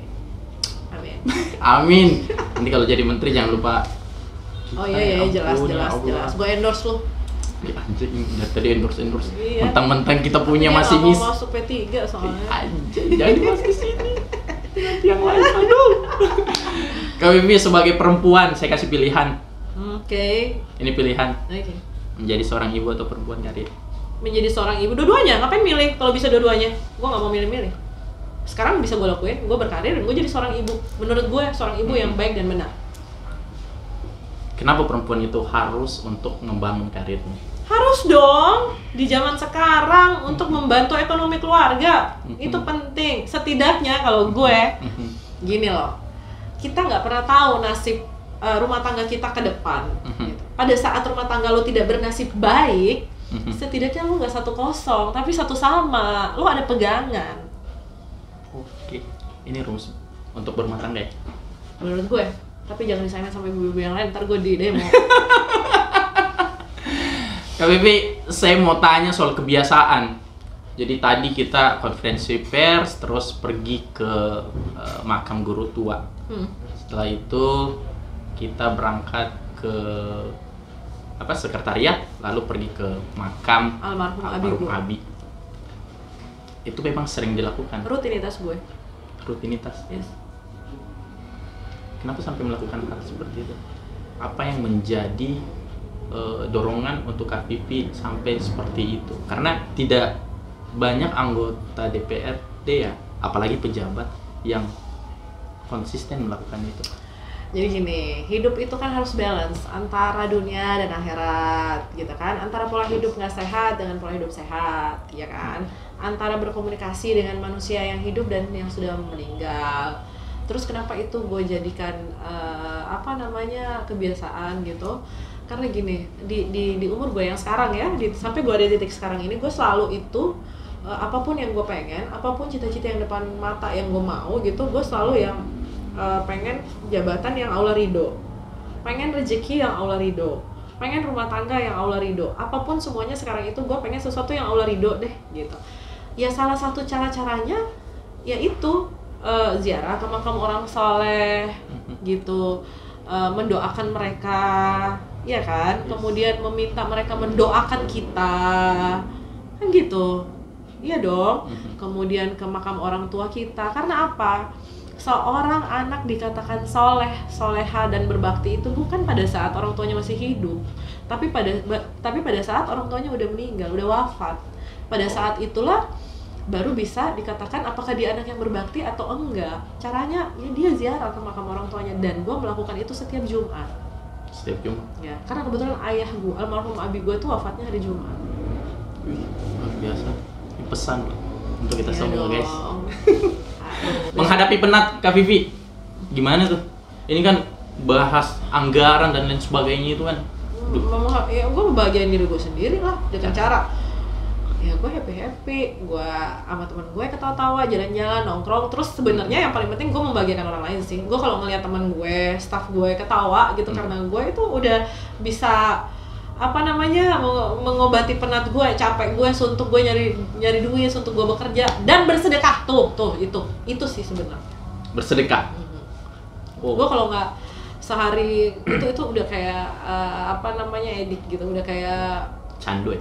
Speaker 2: Amin.
Speaker 1: Amin. Nanti kalau jadi menteri jangan lupa.
Speaker 2: Oh iya jelas. Gue endorse lo.
Speaker 1: Anjing, udah tadi endorse.
Speaker 2: Iya.
Speaker 1: Mentang-mentang kita punya
Speaker 2: tapi
Speaker 1: masih
Speaker 2: mau masuk P3 soalnya.
Speaker 1: Anjing, jangan masuk ke sini. Nanti yang lain, aduh. Kak Vivi sebagai perempuan, saya kasih pilihan.
Speaker 2: Oke.
Speaker 1: Ini pilihan.
Speaker 2: Oke.
Speaker 1: Menjadi seorang ibu atau perempuan karir?
Speaker 2: Menjadi seorang ibu, dua-duanya. Ngapain milih? Kalau bisa dua-duanya, gue nggak mau milih-milih. Sekarang bisa gue lakuin, gue berkarir dan gue jadi seorang ibu. Menurut gue, seorang ibu yang baik dan benar.
Speaker 1: Kenapa perempuan itu harus untuk membangun karirnya?
Speaker 2: Harus dong, di zaman sekarang untuk membantu ekonomi keluarga. Itu penting. Setidaknya kalau gue, gini loh, kita nggak pernah tahu nasib rumah tangga kita ke depan. Gitu. Pada saat rumah tangga lo tidak bernasib baik, Setidaknya lu nggak 1-0, tapi 1-sama. Lu ada pegangan.
Speaker 1: Oke, ini rumus untuk berumah tangga ya?
Speaker 2: Menurut gue. Tapi jangan disayangin sampai ibu-ibu yang lain, ntar gue di demo.
Speaker 1: Kak Vivi, saya mau tanya soal kebiasaan. Jadi tadi kita konferensi pers, terus pergi ke makam guru tua. Setelah itu kita berangkat ke sekretariat, lalu pergi ke makam
Speaker 2: almarhum
Speaker 1: Abi. Itu memang sering dilakukan.
Speaker 2: Rutinitas gue.
Speaker 1: Rutinitas.
Speaker 2: Yes.
Speaker 1: Kenapa sampai melakukan hal seperti itu? Apa yang menjadi dorongan untuk Kak Vivi sampai seperti itu? Karena tidak banyak anggota DPRD ya, apalagi pejabat yang konsisten melakukan itu.
Speaker 2: Jadi gini, hidup itu kan harus balance antara dunia dan akhirat, gitu kan? Antara pola hidup nggak sehat dengan pola hidup sehat, ya kan? Antara berkomunikasi dengan manusia yang hidup dan yang sudah meninggal. Terus kenapa itu gue jadikan kebiasaan gitu? Karena gini, di umur gue yang sekarang ya, sampai gue ada di titik sekarang ini, gue selalu itu apapun yang gue pengen, apapun cita-cita yang depan mata yang gue mau gitu, gue selalu yang pengen jabatan yang Allah ridho, pengen rezeki yang Allah ridho, pengen rumah tangga yang Allah ridho, apapun semuanya sekarang itu gue pengen sesuatu yang Allah ridho deh gitu. Ya salah satu caranya yaitu ziarah ke makam orang soleh gitu, mendoakan mereka, ya kan, kemudian meminta mereka mendoakan kita, kan gitu, iya dong. Kemudian ke makam orang tua kita, karena apa? Seorang anak dikatakan soleh, soleha dan berbakti itu bukan pada saat orang tuanya masih hidup, tapi pada saat orang tuanya udah meninggal, udah wafat. Pada saat itulah baru bisa dikatakan apakah dia anak yang berbakti atau enggak. Caranya ya dia ziarah ke makam orang tuanya, dan gue melakukan itu setiap Jumat.
Speaker 1: Setiap Jumat?
Speaker 2: Ya, karena kebetulan ayah gue, almarhum Abi gue tuh wafatnya hari Jumat.
Speaker 1: Wih, luar biasa. Ini pesan untuk kita semua
Speaker 2: dong.
Speaker 1: guys. Menghadapi penat, Kak Vivi, gimana tuh? Ini kan bahas anggaran dan lain sebagainya itu kan.
Speaker 2: Ya gue membahagiain diri gue sendiri lah dengan cara ya gue happy, gue sama teman gue ketawa-tawa, jalan-jalan, nongkrong. Terus sebenarnya yang paling penting gue membahagiakan orang lain sih. Gue kalau ngeliat teman gue, staff gue ketawa gitu, karena gue itu udah bisa mengobati penat gue, capek gue, suntuk gue nyari duit, suntuk gue bekerja dan bersedekah tuh itu sih sebenarnya. Bersedekah.
Speaker 1: Oh.
Speaker 2: Gue kalau nggak sehari itu udah kayak edik gitu, udah kayak candu.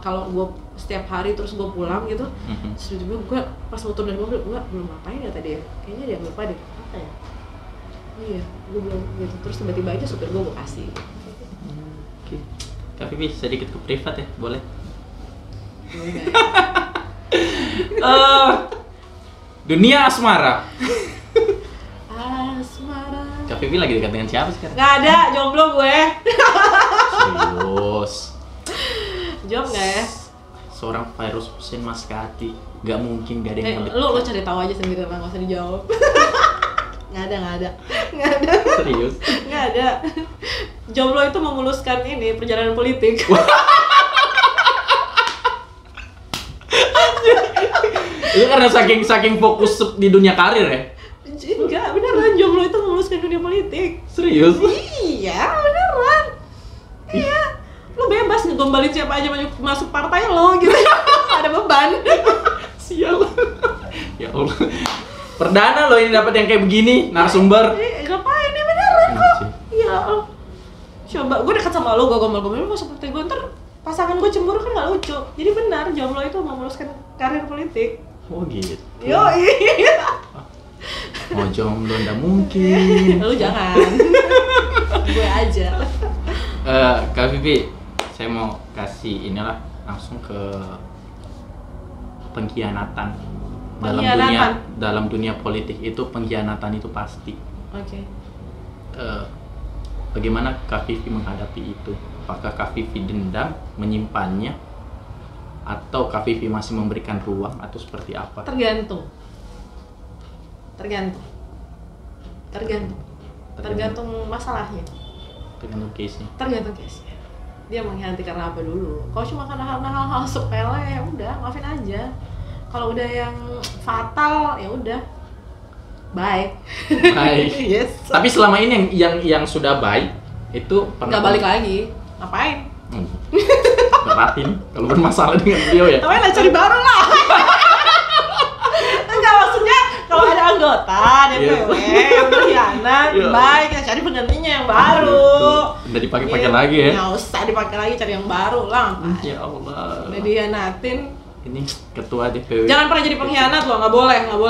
Speaker 2: Kalau gue setiap hari terus gue pulang gitu, terus tiba-tiba gue pas mau turun dari mobil, gue belum ngapain ya tadi ya, kayaknya dia lupa deh apa ya, iya gue belum gitu, terus tiba-tiba aja supir gue kasih.
Speaker 1: Oke. Kak Vivi sedikit ke privat ya, boleh? Dunia asmara. Kak Vivi lagi dekat dengan siapa sekarang?
Speaker 2: Gak ada, jomblo gue.
Speaker 1: Serius?
Speaker 2: Job nggak ya?
Speaker 1: Seorang Virus Hussein Maskati, nggak mungkin gak ada yang
Speaker 2: lu cari tahu aja sendiri lah, nggak usah dijawab. Nggak ada.
Speaker 1: Serius?
Speaker 2: Nggak ada. Jomblo itu memuluskan ini perjalanan politik.
Speaker 1: Itu karena saking fokus di dunia karir ya?
Speaker 2: Enggak, beneran jomblo itu memuluskan dunia politik.
Speaker 1: Serius?
Speaker 2: Iya, beneran. Iya. Lo bebas ngegombalin siapa aja masuk partai lo gitu. Ada beban.
Speaker 1: Sial. Ya Allah. Perdana lo ini dapat yang kayak begini, narasumber.
Speaker 2: Ngapain ini beneran kok? Iya. Coba gue dekat sama lo, gue gombal-gombal lo masuk partai gue, ntar pasangan gue cemburu kan gak lucu. Jadi benar, jomblo itu memuluskan karir politik.
Speaker 1: Oh gitu.
Speaker 2: Iya.
Speaker 1: Oh jomblo nggak mungkin.
Speaker 2: Lu jangan. Gue aja.
Speaker 1: Kak Vivi, saya mau kasih inilah langsung ke pengkhianatan. Dalam dunia politik itu pengkhianatan itu pasti.
Speaker 2: Oke.
Speaker 1: Bagaimana Kak Vivi menghadapi itu? Apakah Kak Vivi dendam, menyimpannya, atau Kak Vivi masih memberikan ruang, atau seperti apa?
Speaker 2: Tergantung masalahnya.
Speaker 1: Tergantung case-nya.
Speaker 2: Tergantung case-nya. dia mengkhianati karena apa dulu. Kalau cuma karena hal-hal sepele ya udah maafin aja. Kalau udah yang fatal ya udah bye.
Speaker 1: Baik.
Speaker 2: Yes.
Speaker 1: Tapi selama ini yang sudah baik itu
Speaker 2: Nggak balik lagi. Ngapain?
Speaker 1: Berat ini kalau bermasalah dengan beliau ya.
Speaker 2: Ngapain lah cari baru lah. Enggak, maksudnya kalau ada anggota DPW yang berkhianat, baik kita cari penggantinya yang baru.
Speaker 1: Udah dipakai-pakai lagi ya.
Speaker 2: Nggak usah dipakai lagi, cari yang baru lah.
Speaker 1: Ya Allah.
Speaker 2: Udah dikhianatin.
Speaker 1: Ini ketua DPW.
Speaker 2: Jangan pernah jadi pengkhianat loh, nggak boleh. Nggak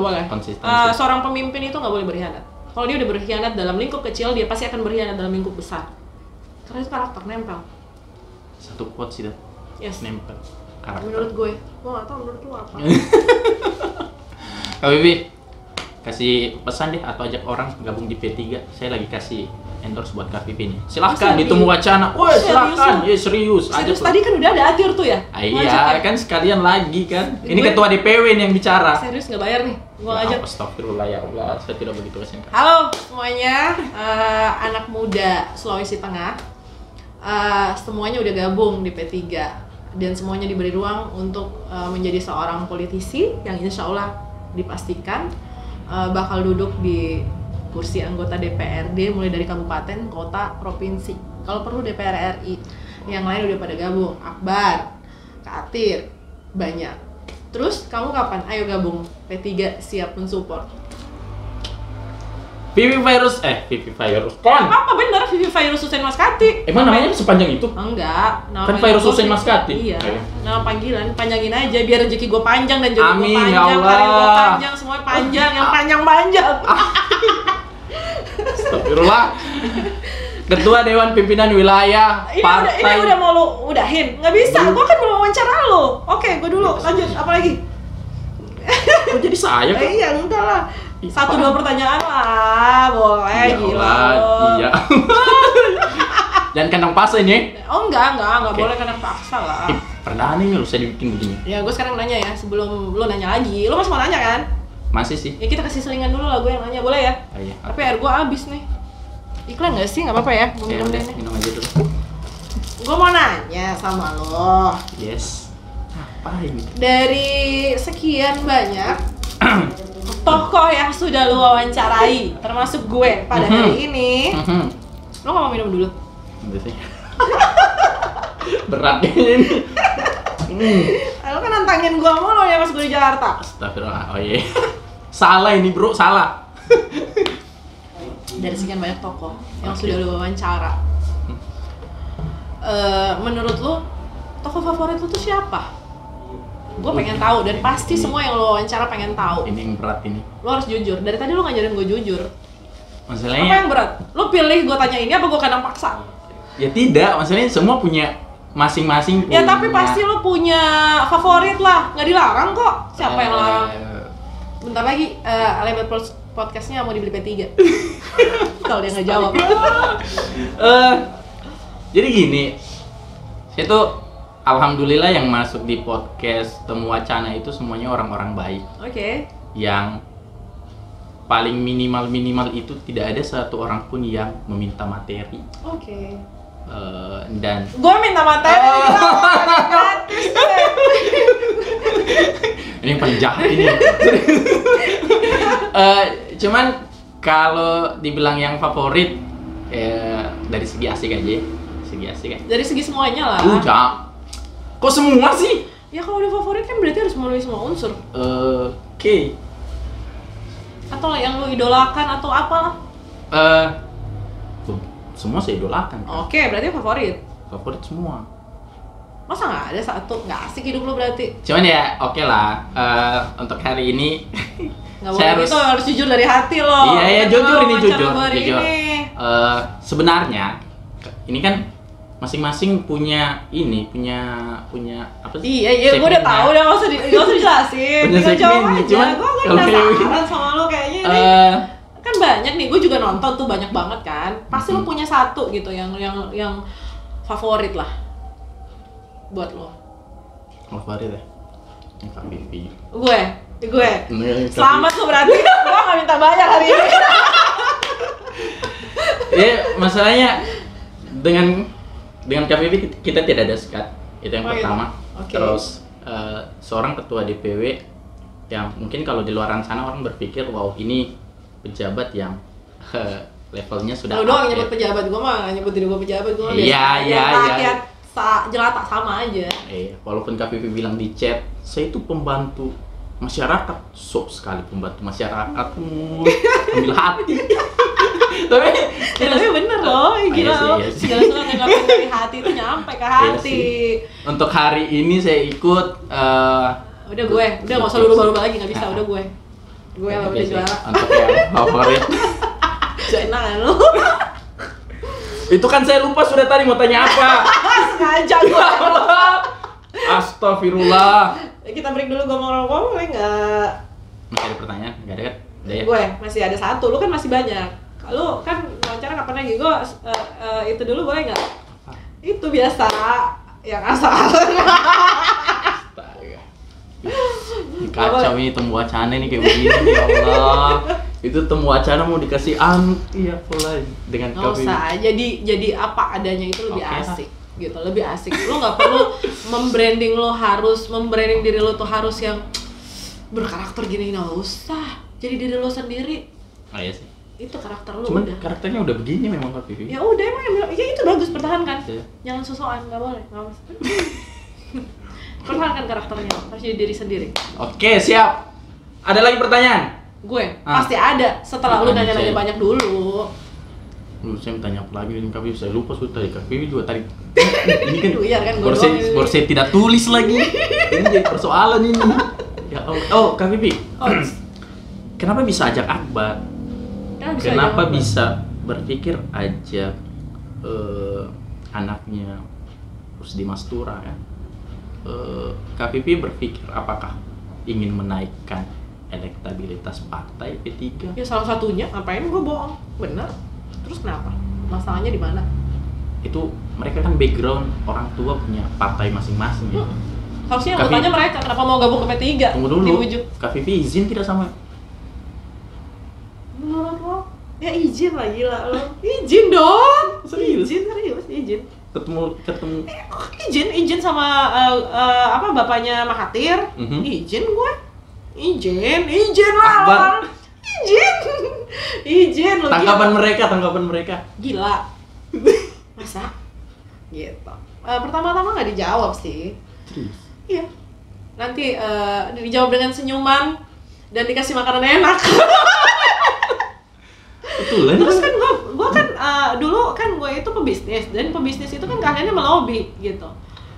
Speaker 2: boleh.
Speaker 1: Konsisten.
Speaker 2: Seorang pemimpin itu nggak boleh berkhianat. Kalau dia udah berkhianat dalam lingkup kecil, dia pasti akan berkhianat dalam lingkup besar. Karena itu karakter nempel.
Speaker 1: Satu quote sih dah.
Speaker 2: Yes.
Speaker 1: Nempel. Karakter.
Speaker 2: Menurut gue nggak tahu menurut lu apa.
Speaker 1: Kak Bibi, kasih pesan deh atau ajak orang gabung di P3. Saya lagi kasih endorse buat Kak Bibi nih. Silahkan ditemu wacana. Woi silahkan. Ya serius.
Speaker 2: Serius tadi kan udah ada Atir tuh ya?
Speaker 1: Iya kan sekalian lagi kan. Ini ketua DPW nih yang bicara.
Speaker 2: Serius nggak bayar nih? Gua
Speaker 1: Ya,
Speaker 2: ajak.
Speaker 1: Astagfirullah ya Allah. Saya tidak begitu kesingkat.
Speaker 2: Halo semuanya, anak muda Sulawesi Tengah. Semuanya udah gabung di P3 dan semuanya diberi ruang untuk menjadi seorang politisi yang insya Allah dipastikan bakal duduk di kursi anggota DPRD mulai dari kabupaten, kota, provinsi. Kalau perlu DPR RI. Yang lain udah pada gabung. Akbar, Kak Atir, banyak. Terus kamu kapan? Ayo gabung. P3 siap mensupport.
Speaker 1: Vivi Virus. Kon.
Speaker 2: Apa bener Vivi Virus Hussein Maskati?
Speaker 1: Emang namanya sepanjang itu?
Speaker 2: Enggak, nama
Speaker 1: Kan
Speaker 2: panggilan
Speaker 1: Virus
Speaker 2: gua
Speaker 1: Hussein
Speaker 2: sih-
Speaker 1: Maskati?
Speaker 2: Iya,
Speaker 1: Oke.
Speaker 2: nama panggilan, panjangin aja biar rezeki gue panjang dan jodoh gue
Speaker 1: Amin,
Speaker 2: panjang,
Speaker 1: ya Allah.
Speaker 2: karir gue panjang, semuanya panjang, yang panjang-panjang.
Speaker 1: Astagfirullah. Ketua Dewan Pimpinan Wilayah
Speaker 2: Ini
Speaker 1: Partai.
Speaker 2: udah mau lu udahin? Nggak bisa, gue kan belum wawancara lu. Oke, gue dulu, lanjut, apa lagi?
Speaker 1: Kok jadi saya kan?
Speaker 2: Iya, enggak lah. 1-2 pertanyaan lah, boleh,
Speaker 1: Ya
Speaker 2: gila
Speaker 1: Allah,
Speaker 2: lo.
Speaker 1: iya. Dan kandang pas ini.
Speaker 2: Oh enggak
Speaker 1: Oke.
Speaker 2: boleh karena paksa lah.
Speaker 1: Perdana nih lu saya dibikin begini.
Speaker 2: Ya, gue sekarang nanya ya, sebelum lu nanya lagi. Lu masih mau nanya kan?
Speaker 1: Masih sih.
Speaker 2: Ya kita kasih selingan dulu lah, gue yang nanya, boleh ya?
Speaker 1: Oh, iya.
Speaker 2: Tapi air gue habis nih. Iklan nggak sih? Nggak apa-apa ya? Gue
Speaker 1: Ya
Speaker 2: minum
Speaker 1: udah,
Speaker 2: deh nih.
Speaker 1: minum aja dulu.
Speaker 2: Gue mau nanya sama lo.
Speaker 1: Yes. Apa ini?
Speaker 2: Dari sekian banyak tokoh yang sudah lo wawancarai, termasuk gue pada hari ini, lo nggak mau minum dulu?
Speaker 1: Udah sih. Berat ini.
Speaker 2: Lo kan nantangin gue mulu ya pas gue di Jakarta.
Speaker 1: Astagfirullah. Oh iya. Salah ini bro, salah.
Speaker 2: Dari sekian banyak tokoh yang
Speaker 1: Oke.
Speaker 2: sudah lo wawancara, menurut lo tokoh favorit lo tuh siapa? Gue pengen tahu dan pasti semua yang lo wawancara pengen tahu.
Speaker 1: Ini yang berat ini.
Speaker 2: Lo harus jujur. Dari tadi lo ngajarin gue jujur. Apa
Speaker 1: Masalahnya
Speaker 2: yang berat? Lo pilih gue tanya ini apa gue kadang paksa?
Speaker 1: ya tidak, maksudnya semua punya masing-masing.
Speaker 2: Ya tapi pasti lo punya favorit lah, nggak dilarang kok. Siapa yang larang? Bentar lagi, Lebat podcastnya mau dibeli P3. Kalau dia nggak jawab.
Speaker 1: Jadi gini, saya tuh alhamdulillah yang masuk di podcast Temu Wacana itu semuanya orang-orang baik.
Speaker 2: Oke.
Speaker 1: Yang paling minimal itu tidak ada satu orang pun yang meminta materi.
Speaker 2: Oke.
Speaker 1: Dan
Speaker 2: Gue minta materi. Gratis deh.
Speaker 1: ini yang paling jahat ini. Cuman kalau dibilang yang favorit dari segi asik aja, segi asik aja.
Speaker 2: Dari segi semuanya lah.
Speaker 1: Udah. Kok semua sih?
Speaker 2: Ya kalau udah favorit kan berarti harus memenuhi semua unsur.
Speaker 1: Oke.
Speaker 2: Atau yang lo idolakan atau apalah.
Speaker 1: Semua saya idolakan.
Speaker 2: Oke, berarti favorit.
Speaker 1: Favorit semua.
Speaker 2: Masa nggak ada satu? Nggak asik hidup lo berarti.
Speaker 1: Cuman ya oke lah. Untuk hari ini
Speaker 2: Nggak
Speaker 1: saya
Speaker 2: boleh gitu, harus jujur dari hati lo.
Speaker 1: Iya, iya,
Speaker 2: Kita
Speaker 1: jujur
Speaker 2: mau
Speaker 1: ini,
Speaker 2: wawancara
Speaker 1: jujur,
Speaker 2: lo hari
Speaker 1: jujur.
Speaker 2: ini.
Speaker 1: Sebenarnya ini kan masing-masing punya apa sih?
Speaker 2: Iya, gue udah
Speaker 1: segmennya.
Speaker 2: tahu, udah nggak usah dijelasin.
Speaker 1: Punya
Speaker 2: Tinggal jawab
Speaker 1: segmennya,
Speaker 2: aja.
Speaker 1: cuman
Speaker 2: Gue
Speaker 1: kalau
Speaker 2: penasaran sama lo kayaknya ini. Kan banyak nih, gue juga nonton tuh banyak banget kan. Pasti lo punya satu gitu yang favorit lah buat lo.
Speaker 1: Favorit ya? Yang Kak Vivi.
Speaker 2: Gue.
Speaker 1: Kak
Speaker 2: Selamat lo berarti. Gue nggak minta bayar hari ini.
Speaker 1: Vivi. Masalahnya dengan dengan KPP kita tidak ada sekat, itu yang
Speaker 2: Oh, gitu.
Speaker 1: pertama.
Speaker 2: Oke.
Speaker 1: Terus seorang ketua DPW yang mungkin kalau di luaran sana orang berpikir wow ini pejabat yang levelnya sudah
Speaker 2: Kalau doang
Speaker 1: up,
Speaker 2: nyebut
Speaker 1: ya.
Speaker 2: pejabat, gue mah nyebut diri gue pejabat, gue
Speaker 1: Iya, iya, iya.
Speaker 2: rakyat jelata sama aja.
Speaker 1: Walaupun KPP bilang di chat, saya itu pembantu masyarakat, sok sekali pembantu masyarakat, ambil hati. Tapi
Speaker 2: Tapi bener loh, gila
Speaker 1: iya sih,
Speaker 2: lo.
Speaker 1: iya sih.
Speaker 2: Segala sesuatu yang ngelakuin dari hati itu nyampe ke
Speaker 1: Iya
Speaker 2: hati.
Speaker 1: sih. Untuk hari ini saya ikut.
Speaker 2: Udah gue, udah nggak usah lupa lagi, nggak bisa, udah gue. Gue yang
Speaker 1: oke
Speaker 2: udah
Speaker 1: sih,
Speaker 2: juara.
Speaker 1: Untuk yang favorit.
Speaker 2: Jangan lu.
Speaker 1: Itu kan saya lupa sudah tadi mau tanya apa.
Speaker 2: Sengaja gue.
Speaker 1: Astagfirullah.
Speaker 2: Kita break dulu, gue mau ngomong boleh nggak?
Speaker 1: Masih ada pertanyaan? Nggak ada kan? Udah ya?
Speaker 2: Gue masih ada satu, lu kan masih banyak. Lu kan wawancara kapan lagi? Gue itu dulu boleh nggak? Itu biasa yang asal.
Speaker 1: Astaga. Kacau ini temu wacana ini kayak begini ya Allah. Itu temu wacana mau dikasih anti apa lagi dengan
Speaker 2: Nggak
Speaker 1: KPP.
Speaker 2: usah, jadi apa adanya itu lebih
Speaker 1: Oke lah.
Speaker 2: asik gitu, lebih asik. Lu nggak perlu membranding diri lo tuh harus yang berkarakter gini, nggak usah. Jadi diri lo sendiri,
Speaker 1: Oh iya sih.
Speaker 2: itu karakter lo.
Speaker 1: Cuman
Speaker 2: Udah.
Speaker 1: karakternya udah begini memang KPP.
Speaker 2: Ya udah, emang ya itu bagus, pertahankan.
Speaker 1: Iya.
Speaker 2: Jangan sosokan, nggak boleh, nggak usah. Pertahankan karakternya, harus jadi diri sendiri.
Speaker 1: Oke, siap. Ada lagi pertanyaan?
Speaker 2: Gue
Speaker 1: Ah.
Speaker 2: pasti ada setelah lu
Speaker 1: Pertanyaan
Speaker 2: nanya-nanya
Speaker 1: saya.
Speaker 2: banyak dulu.
Speaker 1: Saya tanya apa lagi dengan KPP? Saya lupa sudah tadi KPP juga tadi. Ini kan
Speaker 2: Iya kan, gue
Speaker 1: baru
Speaker 2: doang ini.
Speaker 1: saya tidak tulis lagi. Ini jadi persoalan ini. Ya Allah. Oh, KPP.
Speaker 2: Oh,
Speaker 1: Kenapa bisa ajak Akbar? Kenapa bisa berpikir ajak anaknya Rusdi Mastura kan? KPP berpikir apakah ingin menaikkan elektabilitas partai P3?
Speaker 2: Ya salah satunya, ngapain gue bohong? Bener. Terus kenapa? Masalahnya di mana?
Speaker 1: Itu mereka kan background orang tua punya partai masing-masing ya.
Speaker 2: Harusnya yang
Speaker 1: Tapi-
Speaker 2: gue tanya mereka kenapa mau gabung ke P3?
Speaker 1: Tunggu dulu.
Speaker 2: Dibujuk.
Speaker 1: KPP izin tidak sama?
Speaker 2: Menurut lo? Ya izin lah, gila lo. Izin dong.
Speaker 1: Serius?
Speaker 2: Izin.
Speaker 1: Ketemu
Speaker 2: Izin sama apa bapaknya Mahathir.
Speaker 1: Mhm.
Speaker 2: Izin gue. Izin lah.
Speaker 1: Akbar.
Speaker 2: Izin lo.
Speaker 1: tanggapan mereka.
Speaker 2: Gila. Masa? Gitu. Pertama-tama nggak dijawab sih.
Speaker 1: Serius?
Speaker 2: Iya. Nanti dijawab dengan senyuman dan dikasih makanan enak.
Speaker 1: Betul kan?
Speaker 2: Terus kan gua kan dulu kan gue itu pebisnis, dan pebisnis itu kan keahliannya melobi gitu.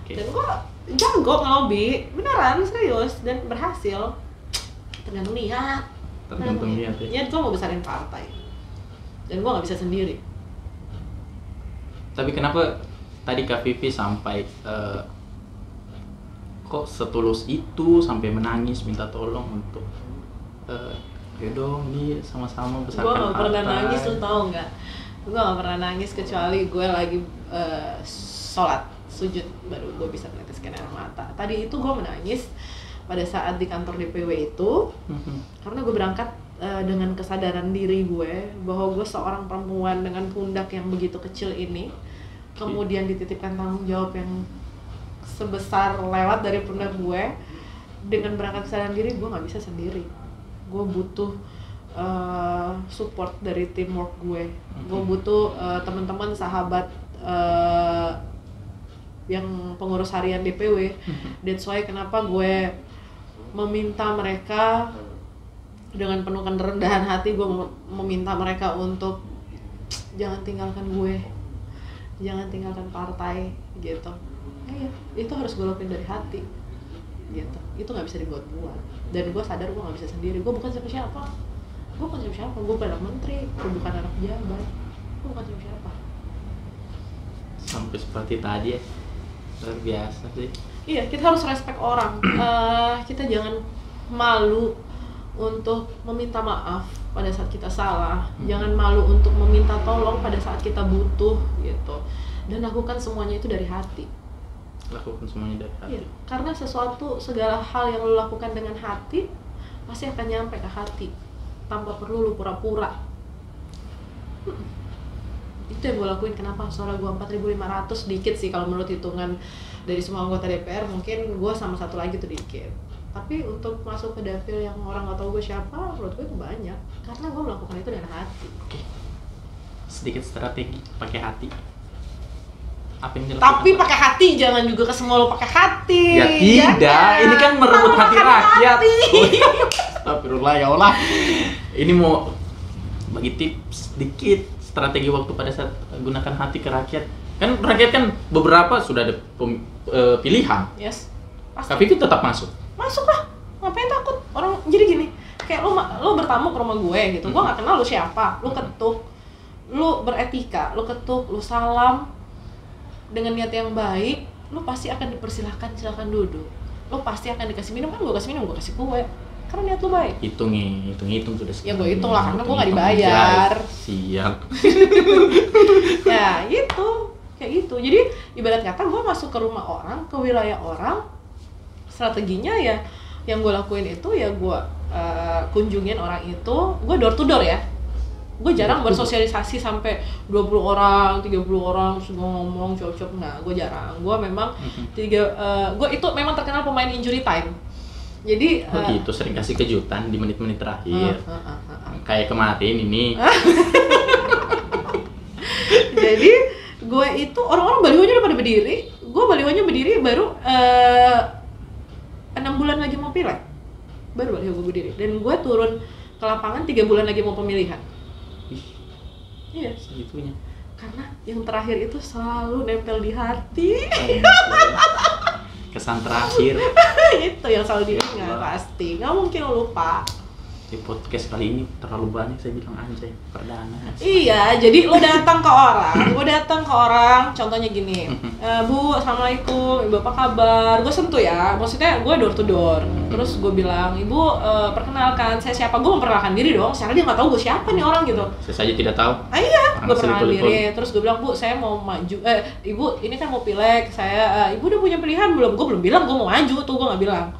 Speaker 1: Oke.
Speaker 2: Dan gua jago ngelobi, beneran serius dan berhasil. Tergantung niat.
Speaker 1: Tergantung niat ya.
Speaker 2: Niat gua mau besarin partai. Dan gua nggak bisa sendiri.
Speaker 1: Tapi kenapa tadi KPP sampai kok setulus itu sampai menangis minta tolong untuk ayo dong nih sama-sama
Speaker 2: Gue
Speaker 1: besarkan
Speaker 2: gak pernah
Speaker 1: partai.
Speaker 2: nangis, lu tau gak? Gue gak pernah nangis kecuali gue lagi sholat sujud, baru gue bisa meneteskan air mata. Tadi itu gue menangis pada saat di kantor DPW itu, karena gue berangkat dengan kesadaran diri gue bahwa gue seorang perempuan dengan pundak yang begitu kecil ini, kemudian dititipkan tanggung jawab yang sebesar lewat dari pundak gue. Dengan berangkat kesadaran diri, gue nggak bisa sendiri. Gue butuh support dari teamwork gue. Gue butuh teman-teman, sahabat yang pengurus harian DPW. That's why kenapa gue meminta mereka dengan penuh kerendahan hati, gue meminta mereka untuk jangan tinggalkan gue, jangan tinggalkan partai gitu. Iya, itu harus gue lakuin dari hati gitu. Itu nggak bisa dibuat-buat, dan gue sadar gue nggak bisa sendiri. Gue bukan siapa-siapa, gue bukan anak menteri, gue bukan anak pejabat, gue bukan siapa-siapa.
Speaker 1: Sampai seperti tadi ya, luar biasa sih.
Speaker 2: Iya, kita harus respect orang. Kita jangan malu untuk meminta maaf pada saat kita salah. Jangan malu untuk meminta tolong pada saat kita butuh gitu. Dan lakukan semuanya itu dari hati.
Speaker 1: Lakukan semuanya dari hati.
Speaker 2: Iya, karena segala hal yang lo lakukan dengan hati pasti akan nyampe ke hati tanpa perlu lo pura-pura. Itu yang gue lakuin. Kenapa suara gue 4.500 dikit sih kalau menurut hitungan dari semua anggota DPR, mungkin gue sama satu lagi tuh dikit. Tapi untuk masuk ke dapil yang orang nggak tahu gue siapa, menurut gue itu banyak. Karena gue melakukan itu dengan hati.
Speaker 1: Oke. Sedikit strategi pakai hati. Apa yang dilakukan?
Speaker 2: Tapi pakai hati, jangan juga ke semua lo pakai hati.
Speaker 1: Ya tidak,
Speaker 2: Jangan.
Speaker 1: ini kan merebut
Speaker 2: Malah
Speaker 1: hati
Speaker 2: makan
Speaker 1: rakyat.
Speaker 2: hati.
Speaker 1: Oh, iya. Astagfirullah ya Allah. Ini mau bagi tips sedikit strategi waktu pada saat gunakan hati ke rakyat. Kan rakyat kan beberapa sudah ada pilihan.
Speaker 2: Yes. Pasti.
Speaker 1: Tapi itu tetap masuk.
Speaker 2: Masuk lah, ngapain takut? Orang jadi gini, kayak lo bertamu ke rumah gue gitu, gue nggak kenal lo siapa, lo ketuk, lo beretika, lo ketuk, lo salam dengan niat yang baik, lo pasti akan dipersilahkan, silakan duduk. Lo pasti akan dikasih minum, kan gue kasih minum, gue kasih kue, karena niat lo baik.
Speaker 1: Hitung sudah.
Speaker 2: Ya gue hitung lah, karena gue nggak dibayar.
Speaker 1: Siap.
Speaker 2: Ya gitu, kayak gitu. Jadi ibarat kata gue masuk ke rumah orang, ke wilayah orang, strateginya ya yang gue lakuin itu ya gue kunjungin orang itu, gue door to door ya. Gue jarang bersosialisasi sampai 20 orang, 30 orang terus gue ngomong cocok, nah gue jarang. Gue memang gue itu memang terkenal pemain injury time. Jadi
Speaker 1: gitu, sering kasih kejutan di menit-menit terakhir. Kayak kemarin ini.
Speaker 2: Jadi gue itu orang-orang balihonya udah pada berdiri, gue balihonya berdiri baru 6 bulan lagi mau pileg, baru baliho gue berdiri, dan gue turun ke lapangan 3 bulan lagi mau pemilihan. Iya,
Speaker 1: Segitunya.
Speaker 2: karena yang terakhir itu selalu nempel di hati.
Speaker 1: Kesan terakhir.
Speaker 2: Itu yang selalu diingat, pasti nggak mungkin lo lupa.
Speaker 1: Di podcast kali ini terlalu banyak saya bilang anjay, perdana.
Speaker 2: Iya, jadi lo datang ke orang, gue datang ke orang, contohnya gini, Bu, assalamualaikum, Ibu apa kabar? Gue sentuh ya, maksudnya gue door to door. Terus gue bilang, Ibu, perkenalkan saya siapa? Gue memperkenalkan diri dong, secara dia nggak tahu gue siapa nih orang gitu.
Speaker 1: Saya saja tidak tahu.
Speaker 2: Iya,
Speaker 1: Orang
Speaker 2: gue
Speaker 1: asli
Speaker 2: perkenalkan
Speaker 1: Polipoli.
Speaker 2: diri. Terus gue bilang, Bu, saya mau maju. Ibu, ini kan mau pileg. Saya, Ibu udah punya pilihan belum? Gue belum bilang gue mau maju tuh, gue nggak bilang.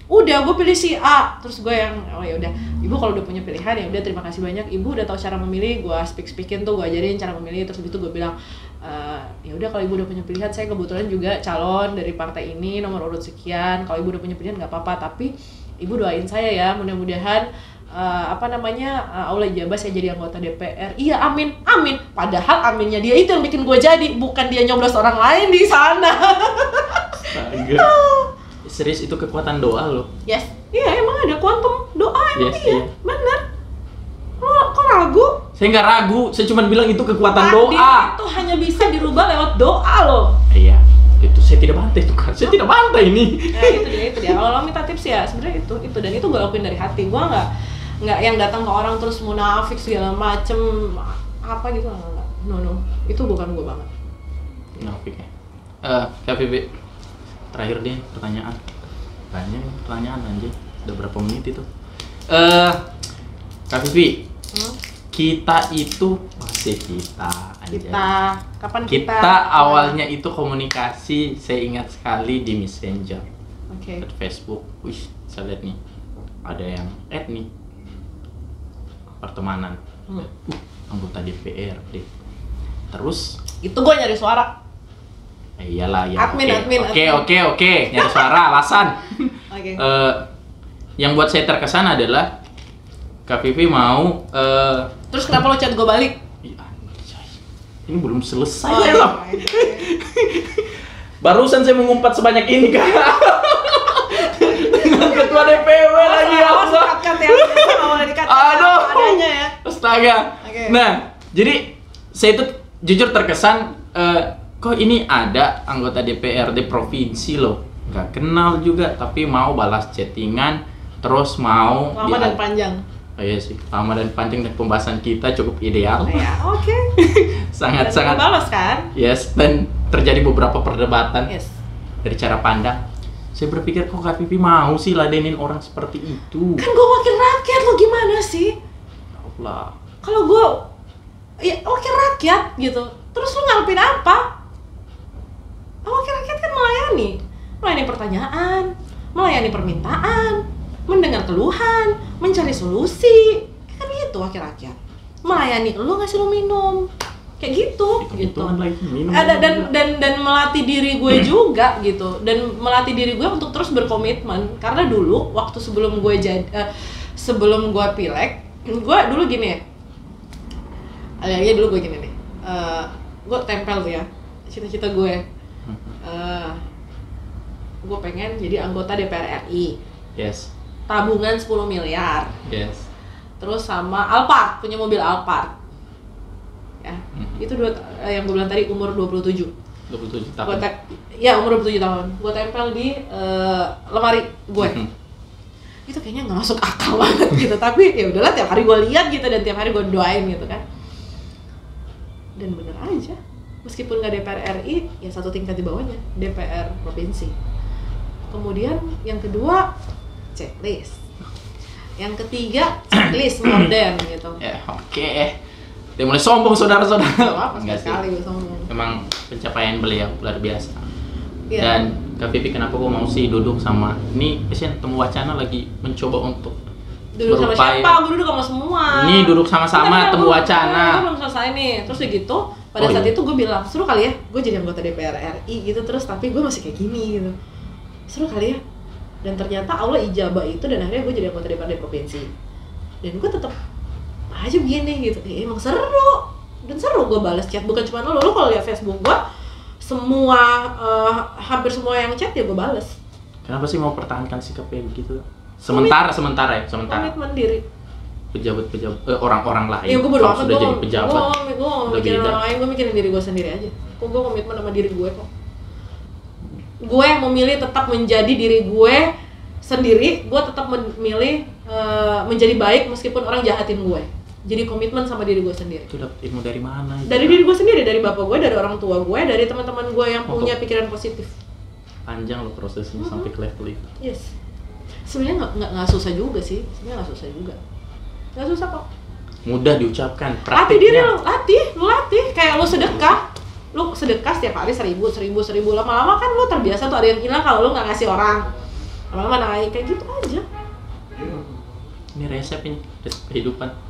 Speaker 2: Udah, gue pilih si A. Terus gue yang, oh ya udah, Ibu kalau udah punya pilihan ya udah, terima kasih banyak. Ibu udah tahu cara memilih, gue speakin tuh, gue ajarin cara memilih. Terus itu gue bilang, ya udah kalau Ibu udah punya pilihan, saya kebetulan juga calon dari partai ini nomor urut sekian. Kalau Ibu udah punya pilihan nggak apa-apa, tapi Ibu doain saya ya, mudah-mudahan Allah ijabah saya jadi anggota DPR. Iya, amin, amin. Padahal aminnya dia itu yang bikin gue jadi, bukan dia nyoblos orang lain di sana.
Speaker 1: Astaga. Serius, itu kekuatan doa loh.
Speaker 2: Yes, iya emang ada kuantum doa emang.
Speaker 1: Yes,
Speaker 2: iya,
Speaker 1: iya.
Speaker 2: bener. Lo kok ragu?
Speaker 1: Saya nggak ragu, saya cuma bilang itu kekuatan
Speaker 2: Takdir
Speaker 1: doa.
Speaker 2: itu hanya bisa dirubah lewat doa loh.
Speaker 1: Iya, itu saya tidak bantai tuh kan. Saya tidak bantai ini.
Speaker 2: Nah itu dia. Kalau lo minta tips ya sebenarnya itu dan itu gue lakuin dari hati. Gue nggak yang datang ke orang terus munafik segala macem apa gitu, nggak. No, itu bukan gue banget.
Speaker 1: Munafik ya. Kak Vivi, terakhir deh pertanyaan. Banyak pertanyaan anjir. Udah berapa menit itu? Kak Vivi, kita itu masih kita anjay.
Speaker 2: Kapan
Speaker 1: Kita awalnya itu komunikasi, saya ingat sekali di Messenger.
Speaker 2: Oke.
Speaker 1: Di Facebook. Wih, saya lihat nih. Ada yang add nih. Pertemanan. Anggota DPRD. Terus
Speaker 2: itu gue nyari suara.
Speaker 1: iyalah ya.
Speaker 2: Admin.
Speaker 1: Oke. Nyari suara alasan.
Speaker 2: Oke.
Speaker 1: Yang buat saya terkesan adalah Kak Vivi mau
Speaker 2: Terus kenapa lo chat gue balik?
Speaker 1: Ih, anjay. Ini belum selesai
Speaker 2: Oh,
Speaker 1: ya
Speaker 2: iya.
Speaker 1: loh. Barusan saya mengumpat sebanyak ini Kak. Dengan ketua DPW lagi ya.
Speaker 2: Awas cut ya. Awalnya di-cut.
Speaker 1: Aduh.
Speaker 2: Adanya ya.
Speaker 1: Astaga.
Speaker 2: Oke.
Speaker 1: Nah, jadi saya itu jujur terkesan kok ini ada anggota DPRD provinsi loh. Nggak kenal juga tapi mau balas chattingan, terus mau
Speaker 2: Lama dan panjang.
Speaker 1: Oh iya sih, lama dan panjang dan pembahasan kita cukup ideal.
Speaker 2: Ya, oke.
Speaker 1: Sangat-sangat.
Speaker 2: balas kan?
Speaker 1: Yes, dan terjadi beberapa perdebatan
Speaker 2: Yes.
Speaker 1: dari cara pandang. Saya berpikir kok Kak Vivi mau sih ladenin orang seperti itu.
Speaker 2: Kan gue wakil rakyat, lo gimana sih?
Speaker 1: Ya Allah.
Speaker 2: Kalau gue ya wakil rakyat gitu, terus lo ngarepin apa? Wakil rakyat kan melayani pertanyaan, melayani permintaan, mendengar keluhan, mencari solusi. Kan gitu wakil rakyat. Melayani lo, ngasih lo minum. kayak gitu.
Speaker 1: Kebutuhan lagi minum.
Speaker 2: Dan melatih diri gue juga gitu, dan melatih diri gue untuk terus berkomitmen. Karena dulu waktu sebelum gue pileg, gue dulu gini ya, aliasnya dulu gue gini nih, gue tempel tuh ya cita-cita gue, gue pengen jadi anggota DPR RI,
Speaker 1: Yes.
Speaker 2: tabungan 10 miliar,
Speaker 1: Yes.
Speaker 2: terus sama Alphard, punya mobil Alphard. Ya, itu yang gue bilang tadi umur 27
Speaker 1: tahun.
Speaker 2: Umur 27 tahun. Gue tempel di lemari gue. Itu kayaknya nggak masuk akal banget gitu. Tapi ya udahlah, tiap hari gue lihat gitu dan tiap hari gue doain gitu kan. Dan bener aja, meskipun nggak DPR RI, ya satu tingkat di bawahnya DPR provinsi. Kemudian yang kedua checklist. Yang ketiga checklist modern gitu.
Speaker 1: Ya, oke. Dia mulai sombong saudara-saudara.
Speaker 2: Apa
Speaker 1: Enggak sih.
Speaker 2: sekali gue sombong.
Speaker 1: Memang pencapaian beliau luar biasa.
Speaker 2: Iya.
Speaker 1: Dan Kak Vivi, kenapa gue mau sih duduk sama ini? Pasien Temu Wacana lagi mencoba untuk
Speaker 2: Duduk sama
Speaker 1: berupaya.
Speaker 2: siapa? Gue duduk sama semua.
Speaker 1: Ini duduk sama-sama
Speaker 2: Bentar,
Speaker 1: Temu
Speaker 2: gue
Speaker 1: Wacana.
Speaker 2: belum selesai nih. Terus udah gitu, pada
Speaker 1: Oh,
Speaker 2: saat
Speaker 1: iya.
Speaker 2: itu gue bilang, seru kali ya gue jadi anggota DPR RI gitu. Terus tapi gue masih kayak gini gitu. Seru kali ya. Dan ternyata Allah ijabah itu, dan akhirnya gue jadi anggota DPRD provinsi. Dan gue tetap aja begini gitu. Emang seru. Dan seru gue balas chat, bukan cuma lo kalau lihat Facebook gue, semua hampir semua yang chat ya gue balas.
Speaker 1: Kenapa sih mau pertahankan sikapnya begitu? Sementara ya.
Speaker 2: Komitmen diri.
Speaker 1: Pejabat orang-orang lain.
Speaker 2: Iya, gue bodo
Speaker 1: kalau
Speaker 2: amat,
Speaker 1: sudah jadi pejabat.
Speaker 2: gue gak
Speaker 1: udah
Speaker 2: mikirin
Speaker 1: beda.
Speaker 2: orang lain, gue mikirin diri gue sendiri aja. Gue komitmen sama diri gue kok. Gue yang memilih tetap menjadi diri gue sendiri. Gue tetap memilih menjadi baik meskipun orang jahatin gue. Jadi komitmen sama diri gue sendiri.
Speaker 1: Itu dapat ilmu dari mana?
Speaker 2: Dari diri gue sendiri, dari bapak gue, dari orang tua gue, dari teman-teman gue yang punya pikiran positif.
Speaker 1: Panjang loh prosesnya sampai ke level itu.
Speaker 2: Yes. Sebenarnya nggak susah juga sih. Sebenarnya nggak susah juga. Nggak susah kok.
Speaker 1: Mudah diucapkan.
Speaker 2: Latih diri
Speaker 1: Praktiknya.
Speaker 2: lu latih. Kayak lu sedekah setiap hari 1.000. Lama-lama kan lu terbiasa tuh, ada yang hilang kalau lu nggak ngasih orang. Lama-lama naik, kayak gitu aja.
Speaker 1: Ini resep kehidupan.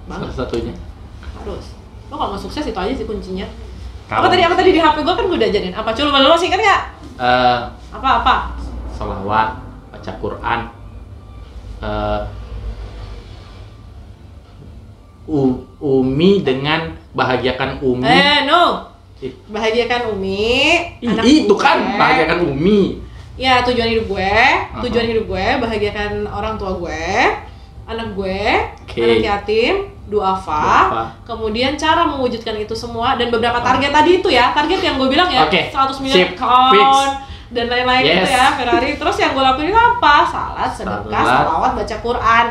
Speaker 2: Banget.
Speaker 1: Salah satunya.
Speaker 2: Harus. Lo kalau mau sukses itu aja sih kuncinya.
Speaker 1: Kalau-
Speaker 2: Apa tadi di HP gue kan gue udah ajarin. Apa coba lo masih ingat nggak?
Speaker 1: Eh,
Speaker 2: Apa?
Speaker 1: Sholawat, baca Quran, Umi dengan bahagiakan Umi.
Speaker 2: No.
Speaker 1: Ih,
Speaker 2: Bahagiakan Umi. anak
Speaker 1: itu
Speaker 2: gue.
Speaker 1: kan bahagiakan Umi.
Speaker 2: Ya, tujuan hidup gue, bahagiakan orang tua gue, anak gue,
Speaker 1: Oke.
Speaker 2: anak yatim, duafa. Kemudian cara mewujudkan itu semua dan beberapa target tadi itu ya, target yang gue bilang ya,
Speaker 1: Oke.
Speaker 2: 100
Speaker 1: Sip.
Speaker 2: miliar
Speaker 1: Fix.
Speaker 2: account dan lain-lain
Speaker 1: Yes.
Speaker 2: itu ya, Ferrari. Terus yang gue lakuin itu apa? Salat, sedekah,
Speaker 1: Salat.
Speaker 2: salawat, baca Quran.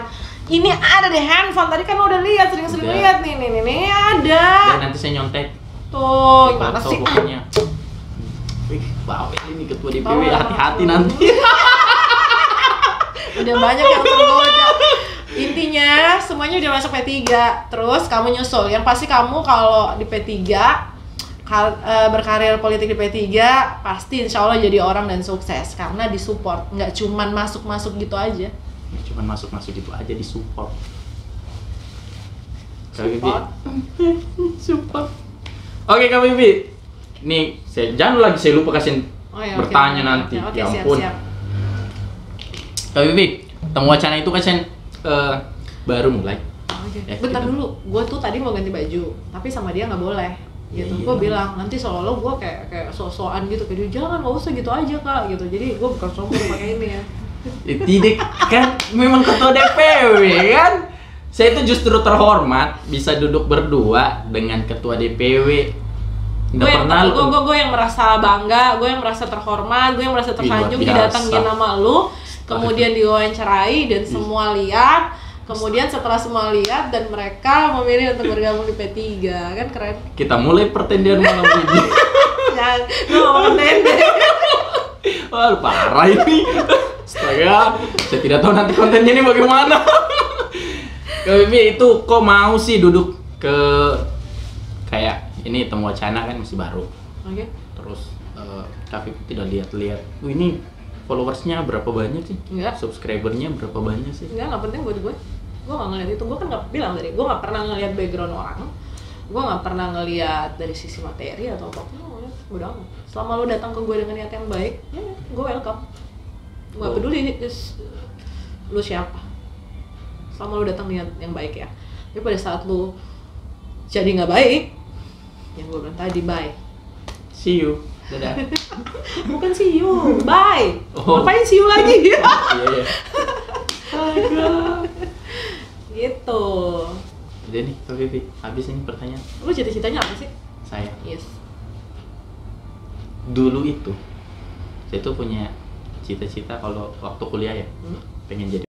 Speaker 2: Ini ada di handphone, tadi kan udah lihat, sering-sering
Speaker 1: Udah.
Speaker 2: lihat nih ada.
Speaker 1: Dan nanti saya nyontek
Speaker 2: Tuh, gimana
Speaker 1: foto
Speaker 2: sih?
Speaker 1: pokoknya. Wih, bawel ini ketua DPW,
Speaker 2: Bawel
Speaker 1: hati-hati
Speaker 2: banget.
Speaker 1: nanti.
Speaker 2: Udah banyak yang tergoda. Intinya semuanya udah masuk P3. Terus kamu nyusul. Yang pasti kamu kalau di P3 berkarir politik di P3 pasti insya Allah jadi orang dan sukses karena disupport, nggak cuman masuk gitu aja.
Speaker 1: Cuman masuk-masuk gitu aja disupport. Kak Bibi.
Speaker 2: Support.
Speaker 1: Support. Oke Kak Bibi. Nih, jangan lagi saya lupa kasih
Speaker 2: Oh ya,
Speaker 1: bertanya
Speaker 2: oke.
Speaker 1: nanti.
Speaker 2: Oke,
Speaker 1: Ya
Speaker 2: siap,
Speaker 1: ampun.
Speaker 2: siap.
Speaker 1: Kak Bibi, Temu Wacana itu kan baru mulai.
Speaker 2: Oke.
Speaker 1: Ya,
Speaker 2: Bentar
Speaker 1: gitu.
Speaker 2: dulu, gue tuh tadi mau ganti baju, tapi sama dia nggak boleh. Gitu.
Speaker 1: Iya,
Speaker 2: Gue
Speaker 1: iya.
Speaker 2: bilang nanti seolah gue kayak sok-sokan gitu, kayak dia jangan, nggak usah gitu aja kak, gitu. Jadi gue bukan sombong pakai ini ya.
Speaker 1: Tidak kan memang ketua DPW kan. Saya itu justru terhormat bisa duduk berdua dengan ketua DPW. Nggak pernah
Speaker 2: Gue yang merasa bangga, gue yang merasa terhormat, gue yang merasa tersanjung
Speaker 1: Ih, luar biasa.
Speaker 2: didatengin nama lu, kemudian diwawancarai dan semua lihat. Kemudian setelah semua lihat dan mereka memilih untuk bergabung di P3, kan keren.
Speaker 1: kita mulai pertendian malam ini.
Speaker 2: Jangan, lu ngomong tende.
Speaker 1: Wah, parah ini. Astaga, saya tidak tahu nanti kontennya ini bagaimana. Kak Bibi itu kok mau sih duduk ke kayak ini Temu Wacana kan masih baru.
Speaker 2: Oke.
Speaker 1: Terus Kak Bibi tidak lihat-lihat. Ini followersnya berapa banyak sih?
Speaker 2: Enggak.
Speaker 1: Subscribernya berapa banyak sih?
Speaker 2: Enggak penting buat gue. Gue nggak ngeliat itu, gue kan nggak bilang tadi, gue nggak pernah ngeliat background orang, gue nggak pernah ngelihat dari sisi materi atau apapun. Udah amat. Selama lu datang ke gue dengan niat yang baik, ya gue welcome. Gue gak peduli lu siapa. Selama lu datang niat yang baik ya. Tapi pada saat lu jadi nggak baik, yang gue bilang tadi bye.
Speaker 1: See you. Dadah.
Speaker 2: Bukan see you, bye.
Speaker 1: Oh.
Speaker 2: Ngapain see you lagi?
Speaker 1: Iya.
Speaker 2: Gitu.
Speaker 1: Udah nih, Kak Vivi, habis ini pertanyaan.
Speaker 2: Lu cita-citanya apa sih?
Speaker 1: Saya
Speaker 2: Yes.
Speaker 1: dulu itu, saya tuh punya cita-cita kalau waktu kuliah ya, pengen jadi.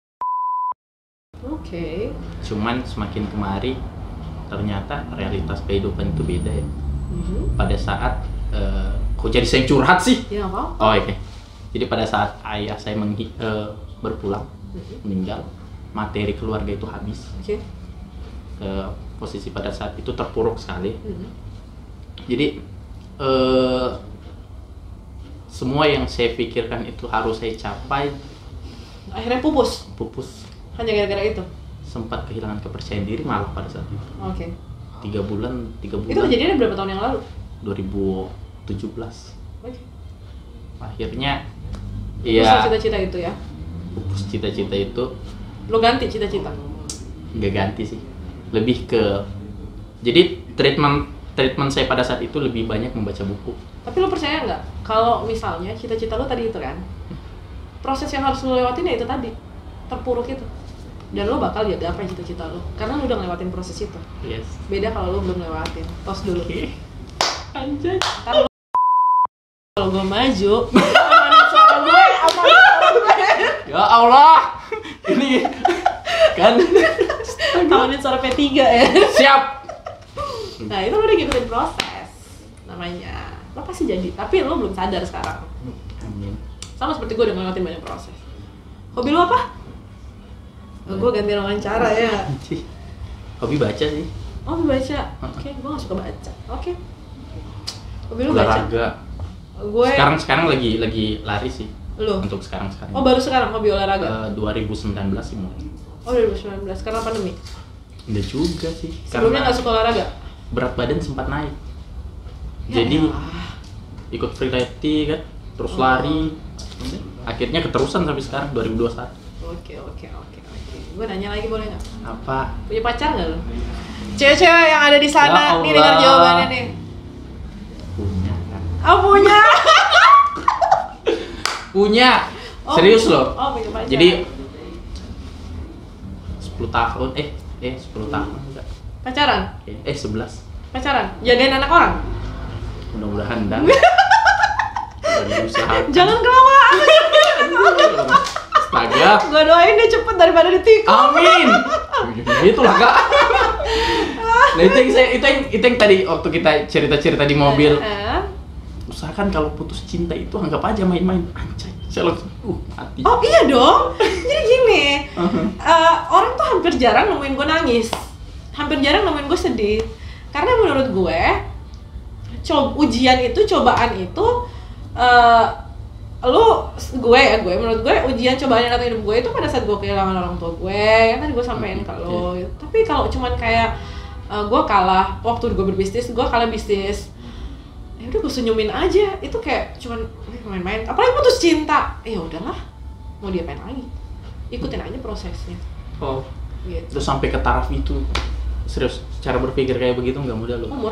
Speaker 2: Oke.
Speaker 1: Cuman semakin kemari ternyata realitas kehidupan itu beda ya. Pada saat kok jadi saya curhat sih?
Speaker 2: Ya apa?
Speaker 1: Oh oke. Jadi pada saat ayah saya berpulang, meninggal, materi keluarga itu habis.
Speaker 2: Oke.
Speaker 1: Posisi pada saat itu terpuruk sekali. Jadi semua yang saya pikirkan itu harus saya capai,
Speaker 2: Akhirnya pupus. Hanya gara-gara itu.
Speaker 1: Sempat kehilangan kepercayaan diri malah pada saat itu.
Speaker 2: Oke.
Speaker 1: 3 bulan.
Speaker 2: Itu kejadiannya berapa tahun yang lalu?
Speaker 1: 2017.
Speaker 2: Oke.
Speaker 1: Akhirnya
Speaker 2: Pupus
Speaker 1: ya
Speaker 2: cita-cita itu ya.
Speaker 1: pupus cita-cita itu.
Speaker 2: Lo ganti cita-cita.
Speaker 1: Nggak ganti sih, lebih ke jadi treatment saya pada saat itu lebih banyak membaca buku.
Speaker 2: Tapi lo percaya nggak kalau misalnya cita-cita lo tadi itu kan, proses yang harus lo lewatin ya itu tadi, terpuruk itu, dan lo bakal jaga apa yang cita-cita lo karena lo udah ngelewatin proses itu.
Speaker 1: Yes.
Speaker 2: Beda kalau lo belum lewatin. Tos dulu.
Speaker 1: Anjay.
Speaker 2: Ntar lo kalau gue maju, amanin suara gue, amanin suara gue.
Speaker 1: Ya Allah. Ini kan
Speaker 2: Amanin suara P3 ya.
Speaker 1: siap.
Speaker 2: Nah itu lo udah ngikutin proses namanya. Lo pasti jadi, tapi lo belum sadar sekarang.
Speaker 1: Amin.
Speaker 2: Sama seperti gue udah ngelewatin banyak proses. Hobi lo apa? Oh, gue ganti wawancara ya.
Speaker 1: Hobi baca sih.
Speaker 2: Oh, hobi baca. Oke, gue gak suka baca. Oke. Hobi lo baca?
Speaker 1: Olahraga.
Speaker 2: Gue
Speaker 1: Sekarang lagi lari sih.
Speaker 2: lo.
Speaker 1: Untuk sekarang.
Speaker 2: Oh, baru sekarang hobi olahraga.
Speaker 1: 2019 sih mulai.
Speaker 2: Oh, 2019 karena pandemi.
Speaker 1: Enggak juga sih.
Speaker 2: Sebelumnya
Speaker 1: Karena
Speaker 2: gak suka olahraga.
Speaker 1: berat badan sempat naik.
Speaker 2: Ya
Speaker 1: Jadi
Speaker 2: elah.
Speaker 1: ikut freeleti kan, terus lari. Akhirnya keterusan sampai sekarang 2021.
Speaker 2: Oke. Gue nanya lagi boleh nggak?
Speaker 1: Apa?
Speaker 2: Punya pacar nggak lo? Cewek-cewek yang ada di
Speaker 1: Ya
Speaker 2: sana,
Speaker 1: Allah.
Speaker 2: nih dengar jawabannya nih.
Speaker 1: Punya kan?
Speaker 2: Oh punya.
Speaker 1: Punya.
Speaker 2: Oh,
Speaker 1: Serius loh.
Speaker 2: Oh punya pacar.
Speaker 1: Jadi 10 tahun 10 tahun enggak.
Speaker 2: pacaran?
Speaker 1: 11.
Speaker 2: Pacaran? Jagain anak orang?
Speaker 1: Mudah-mudahan dan lagi usaha.
Speaker 2: Jangan kelamaan.
Speaker 1: Astaga.
Speaker 2: Gue doain dia cepet daripada ditikung.
Speaker 1: Amin. Itulah Kak. Nah itu yang tadi waktu kita cerita di mobil. Usahakan kalau putus cinta itu anggap aja main-main. Anjay. Saya langsung mati.
Speaker 2: Oh iya dong. Jadi gini, orang tuh hampir jarang nemuin gue nangis, hampir jarang nemuin gue sedih. Karena menurut gue, ujian itu, cobaan itu, menurut gue ujian cobaan yang datang hidup gue itu pada saat gue kehilangan orang tua gue, yang tadi gue sampein ke lo. Tapi kalau cuman kayak gue kalah waktu gue berbisnis, gue kalah bisnis, ya udah gue senyumin aja. Itu kayak cuman main-main. Apalagi putus cinta, ya udahlah, mau diapain lagi? Ikutin aja prosesnya.
Speaker 1: Oh.
Speaker 2: Gitu.
Speaker 1: Terus sampai ke taraf itu. Serius, cara berpikir kayak begitu nggak mudah loh.
Speaker 2: Umur.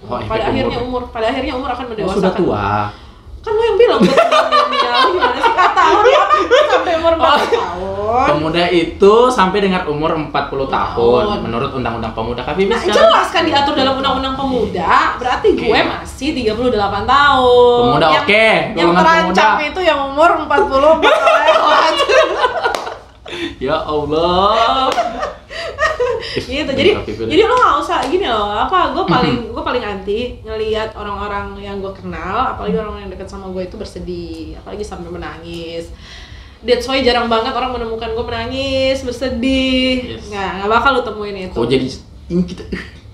Speaker 1: Oh,
Speaker 2: pada akhirnya umur akan mendewasakan.
Speaker 1: Sudah tua.
Speaker 2: Kan lu yang bilang gue gimana sih kata lu dia sampai umur 40 tahun.
Speaker 1: Pemuda itu sampai dengan umur 40 tahun menurut Undang-Undang Pemuda. Tapi
Speaker 2: Nah, jelas kan diatur dalam Undang-Undang Pemuda, berarti gue masih 38 tahun.
Speaker 1: Pemuda
Speaker 2: yang,
Speaker 1: oke,
Speaker 2: yang terancam itu yang umur 40 lewat.
Speaker 1: Ya Allah.
Speaker 2: Gitu. Jadi lo nggak usah gini loh. Gue paling anti ngelihat orang-orang yang gue kenal, apalagi orang yang dekat sama gue itu bersedih, apalagi sampai menangis. That's why jarang banget orang menemukan gue menangis, bersedih.
Speaker 1: Yes.
Speaker 2: Nggak bakal lo temuin itu.
Speaker 1: Oh jadi ini kita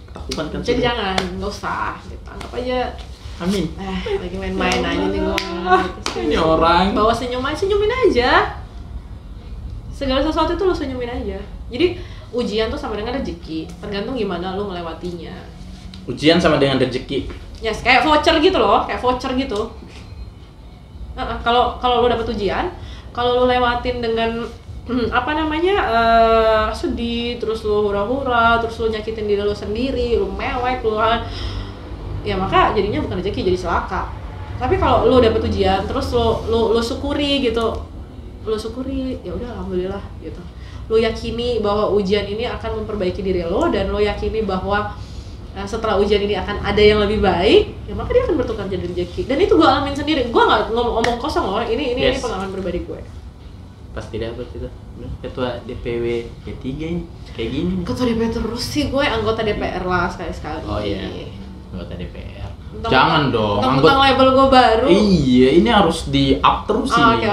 Speaker 1: ketakutan kan?
Speaker 2: Jadi jangan, nggak usah. Gitu. Anggap aja.
Speaker 1: Amin.
Speaker 2: Lagi main-main aja nih gue.
Speaker 1: Ini orang.
Speaker 2: Bawa senyumin aja. Segala sesuatu itu lo senyumin aja. Jadi ujian tuh sama dengan rezeki, tergantung gimana lo melewatinya.
Speaker 1: Ujian sama dengan rezeki.
Speaker 2: Yes, kayak voucher gitu loh, kayak voucher gitu. Kalau lu dapet ujian, kalau lu lewatin dengan apa namanya sedih, terus lu hura-hura, terus lu nyakitin diri lu sendiri, lu mewek, lu ya maka jadinya bukan rezeki, jadi celaka. Tapi kalau lu dapet ujian, terus lu syukuri gitu, lu syukuri, ya udah alhamdulillah gitu. Lu yakini bahwa ujian ini akan memperbaiki diri lo, dan lo yakini bahwa setelah ujian ini akan ada yang lebih baik, ya maka dia akan bertukar jadi rezeki. Dan itu gue alamin sendiri, gue nggak ngomong kosong loh, ini pengalaman pribadi gue.
Speaker 1: Pasti dapat itu. Ketua DPW P3 ini kayak gini.
Speaker 2: Ketua DPR terus sih, gue anggota DPR lah sekali-sekali.
Speaker 1: Oh iya, anggota DPR. Jangan dong.
Speaker 2: Tentang label gue baru.
Speaker 1: Iya, ini harus di up terus sih.
Speaker 2: Oke.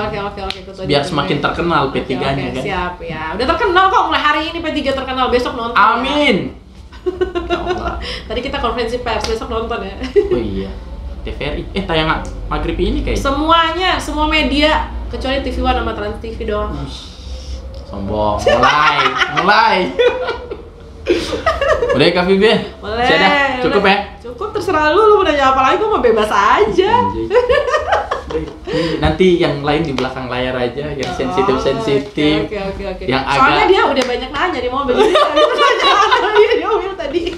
Speaker 1: Biar semakin terkenal P3-nya kan.
Speaker 2: Siap ya. Udah terkenal kok, mulai hari ini P3 terkenal, besok nonton.
Speaker 1: Amin.
Speaker 2: Ya. Tadi kita konferensi pers, besok nonton ya.
Speaker 1: Oh iya. TVRI. Tayangan maghrib ini kayaknya.
Speaker 2: Semuanya, semua media kecuali TV One sama Trans TV doang.
Speaker 1: Sombong. Mulai. Udah Kak Vivi?
Speaker 2: Boleh.
Speaker 1: Cukup ya?
Speaker 2: Cukup, terserah lu mau nanya apa lagi, gue mau bebas aja.
Speaker 1: Nanti yang lain di belakang layar aja, yang sensitif.
Speaker 2: Oke.
Speaker 1: Yang
Speaker 2: soalnya
Speaker 1: agak...
Speaker 2: dia udah banyak nanya di mobil. Dia mobil tadi.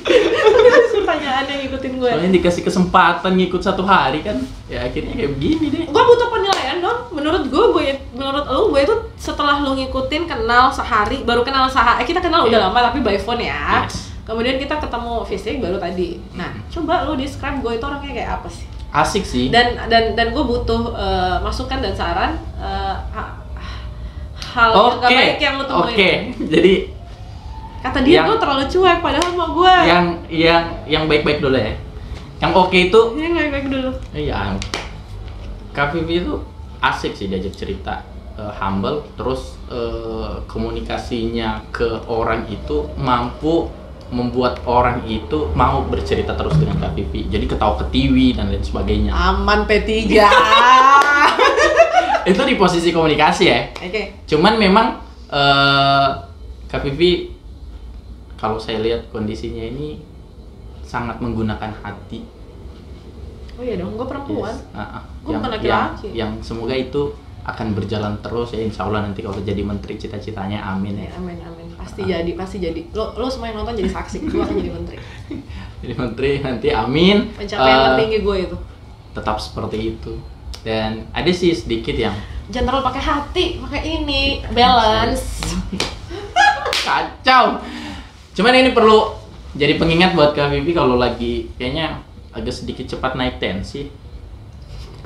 Speaker 2: Pertanyaan yang ngikutin gue.
Speaker 1: Soalnya dikasih kesempatan ngikut 1 hari kan, ya akhirnya kayak begini deh.
Speaker 2: Gue butuh penilaian dong. Menurut gue itu setelah lu ngikutin, kenal sehari, baru kenal kita kenal udah lama tapi by phone ya.
Speaker 1: Yes.
Speaker 2: Kemudian kita ketemu fisik baru tadi. Nah, coba lu describe gue itu orangnya kayak apa sih?
Speaker 1: Asik sih.
Speaker 2: Dan gue butuh masukan dan saran hal yang gak baik yang lu temuin.
Speaker 1: Oke. Jadi
Speaker 2: kata dia gue terlalu cuek padahal sama gue.
Speaker 1: Yang baik-baik dulu ya. Yang oke itu
Speaker 2: yang baik-baik dulu.
Speaker 1: Iya. Kak Vivi itu asik sih diajak cerita, humble, terus komunikasinya ke orang itu mampu membuat orang itu mau bercerita terus dengan Kak Vivi. Jadi ketawa ketiwi dan lain sebagainya.
Speaker 2: Aman P3.
Speaker 1: Itu di posisi komunikasi ya.
Speaker 2: Oke.
Speaker 1: Cuman memang Kak Vivi kalau saya lihat kondisinya ini sangat menggunakan hati.
Speaker 2: Oh iya dong, gue perempuan.
Speaker 1: Yes.
Speaker 2: Gue bukan laki-laki.
Speaker 1: Yang semoga itu akan berjalan terus ya, insya Allah nanti kalau jadi menteri cita-citanya, amin ya.
Speaker 2: Amin. Pasti jadi. Lo semua yang nonton jadi saksi, gue akan jadi menteri.
Speaker 1: Jadi menteri nanti, amin.
Speaker 2: Pencapaian tertinggi gue itu.
Speaker 1: Tetap seperti itu. Dan ada sih sedikit yang
Speaker 2: jangan terlalu pakai hati, pakai ini, balance.
Speaker 1: Kacau. Cuman ini perlu jadi pengingat buat Kak Vivi kalau lagi kayaknya agak sedikit cepat naik tensi.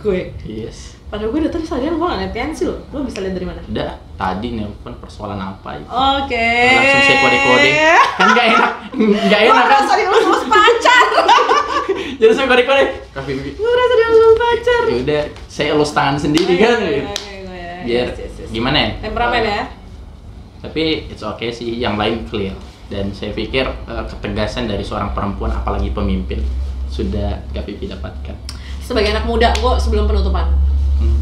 Speaker 2: Gue.
Speaker 1: Yes.
Speaker 2: Padahal gue udah tadi sadar gue gak naik tensi loh. Lo bisa lihat dari mana?
Speaker 1: Udah, tadi nelpon persoalan apa itu.
Speaker 2: Oke.
Speaker 1: Langsung saya kode-kode. Kan gak enak
Speaker 2: Gue
Speaker 1: kan?
Speaker 2: merasa dia lulus pacar.
Speaker 1: Jadi saya kode-kode. Kak Vivi.
Speaker 2: Gue merasa dia lulus pacar.
Speaker 1: Ya udah, saya elus tangan sendiri kan. Biar gimana ya?
Speaker 2: Temperamen ya.
Speaker 1: Tapi it's okay sih, yang lain clear. Dan saya pikir ketegasan dari seorang perempuan, apalagi pemimpin, sudah Kak Vivi dapatkan.
Speaker 2: Sebagai anak muda, gue sebelum penutupan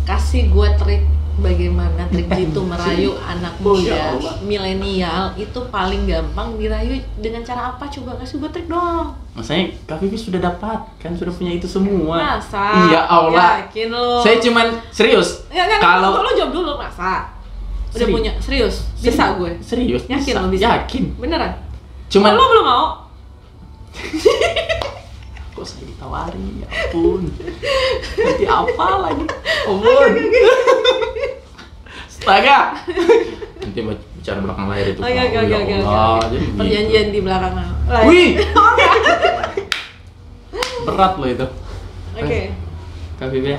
Speaker 2: kasih gue trik bagaimana trik jitu merayu anak muda milenial itu paling gampang dirayu dengan cara apa, coba kasih gue trik dong.
Speaker 1: Maksudnya Kak Vivi sudah dapat, kan sudah punya itu semua.
Speaker 2: Masa?
Speaker 1: Iya Allah.
Speaker 2: Yakin lo?
Speaker 1: Saya cuman serius.
Speaker 2: Kalau lo jawab dulu, masa? Udah punya, serius? Bisa gue?
Speaker 1: Serius?
Speaker 2: Yakin lo bisa?
Speaker 1: Yakin.
Speaker 2: Beneran?
Speaker 1: Cuman
Speaker 2: lo belum mau?
Speaker 1: Kok saya ditawari, ya ampun. Nanti apa lagi? Ampun. Astaga. Nanti bicara belakang layar itu.
Speaker 2: Oke. Perjanjian di belakang layar.
Speaker 1: Wih. Berat loh itu.
Speaker 2: Oke.
Speaker 1: Kak Vivi,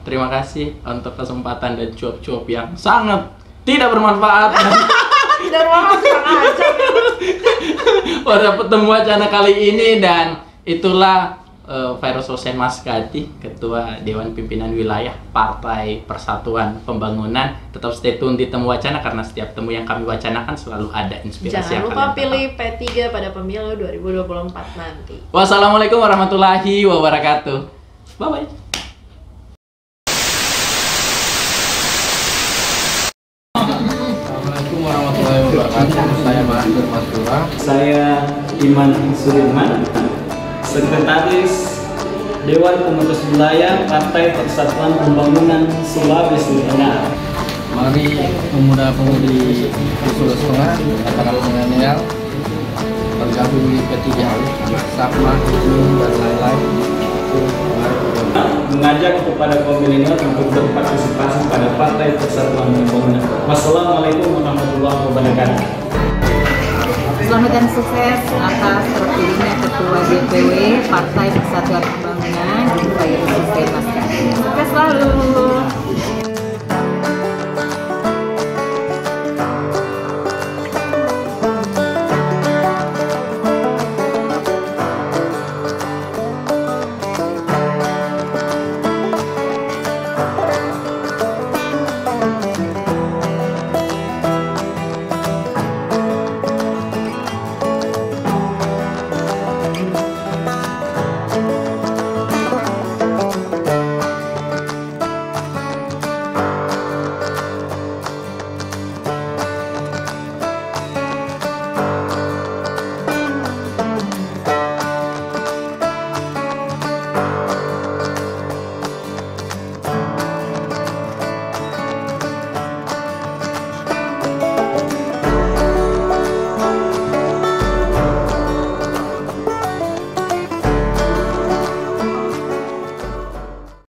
Speaker 1: terima kasih untuk kesempatan dan cuap-cuap yang sangat tidak bermanfaat.
Speaker 2: Tidak bermanfaat, kurang ajar.
Speaker 1: Pada pertemuan wacana kali ini, dan itulah Virus Hussein Maskati, Ketua Dewan Pimpinan Wilayah Partai Persatuan Pembangunan. Tetap stay tune di Temu Wacana karena setiap temu yang kami wacanakan selalu ada inspirasi.
Speaker 2: Jangan lupa pilih P3 pada pemilu 2024 nanti.
Speaker 1: Wassalamualaikum warahmatullahi wabarakatuh. Bye bye.
Speaker 3: Assalamualaikum warahmatullahi wabarakatuh. Saya Mas Masura.
Speaker 4: Saya Iman Sudirman.
Speaker 3: Sekretaris Dewan Pemutus Wilayah Partai Persatuan Pembangunan Sulawesi Tengah.
Speaker 4: Mari pemuda-pemudi Sulawesi Tengah, para milenial bergabung di P3 sama dan lain-lain.
Speaker 3: Mengajak kepada kaum milenial untuk berpartisipasi pada Partai Persatuan Pembangunan. Wassalamualaikum warahmatullahi wabarakatuh.
Speaker 5: Selamat dan sukses atas terpilihnya Ketua DPW Partai Persatuan Pembangunan, Pak Yusuf Mas. Sukses selalu.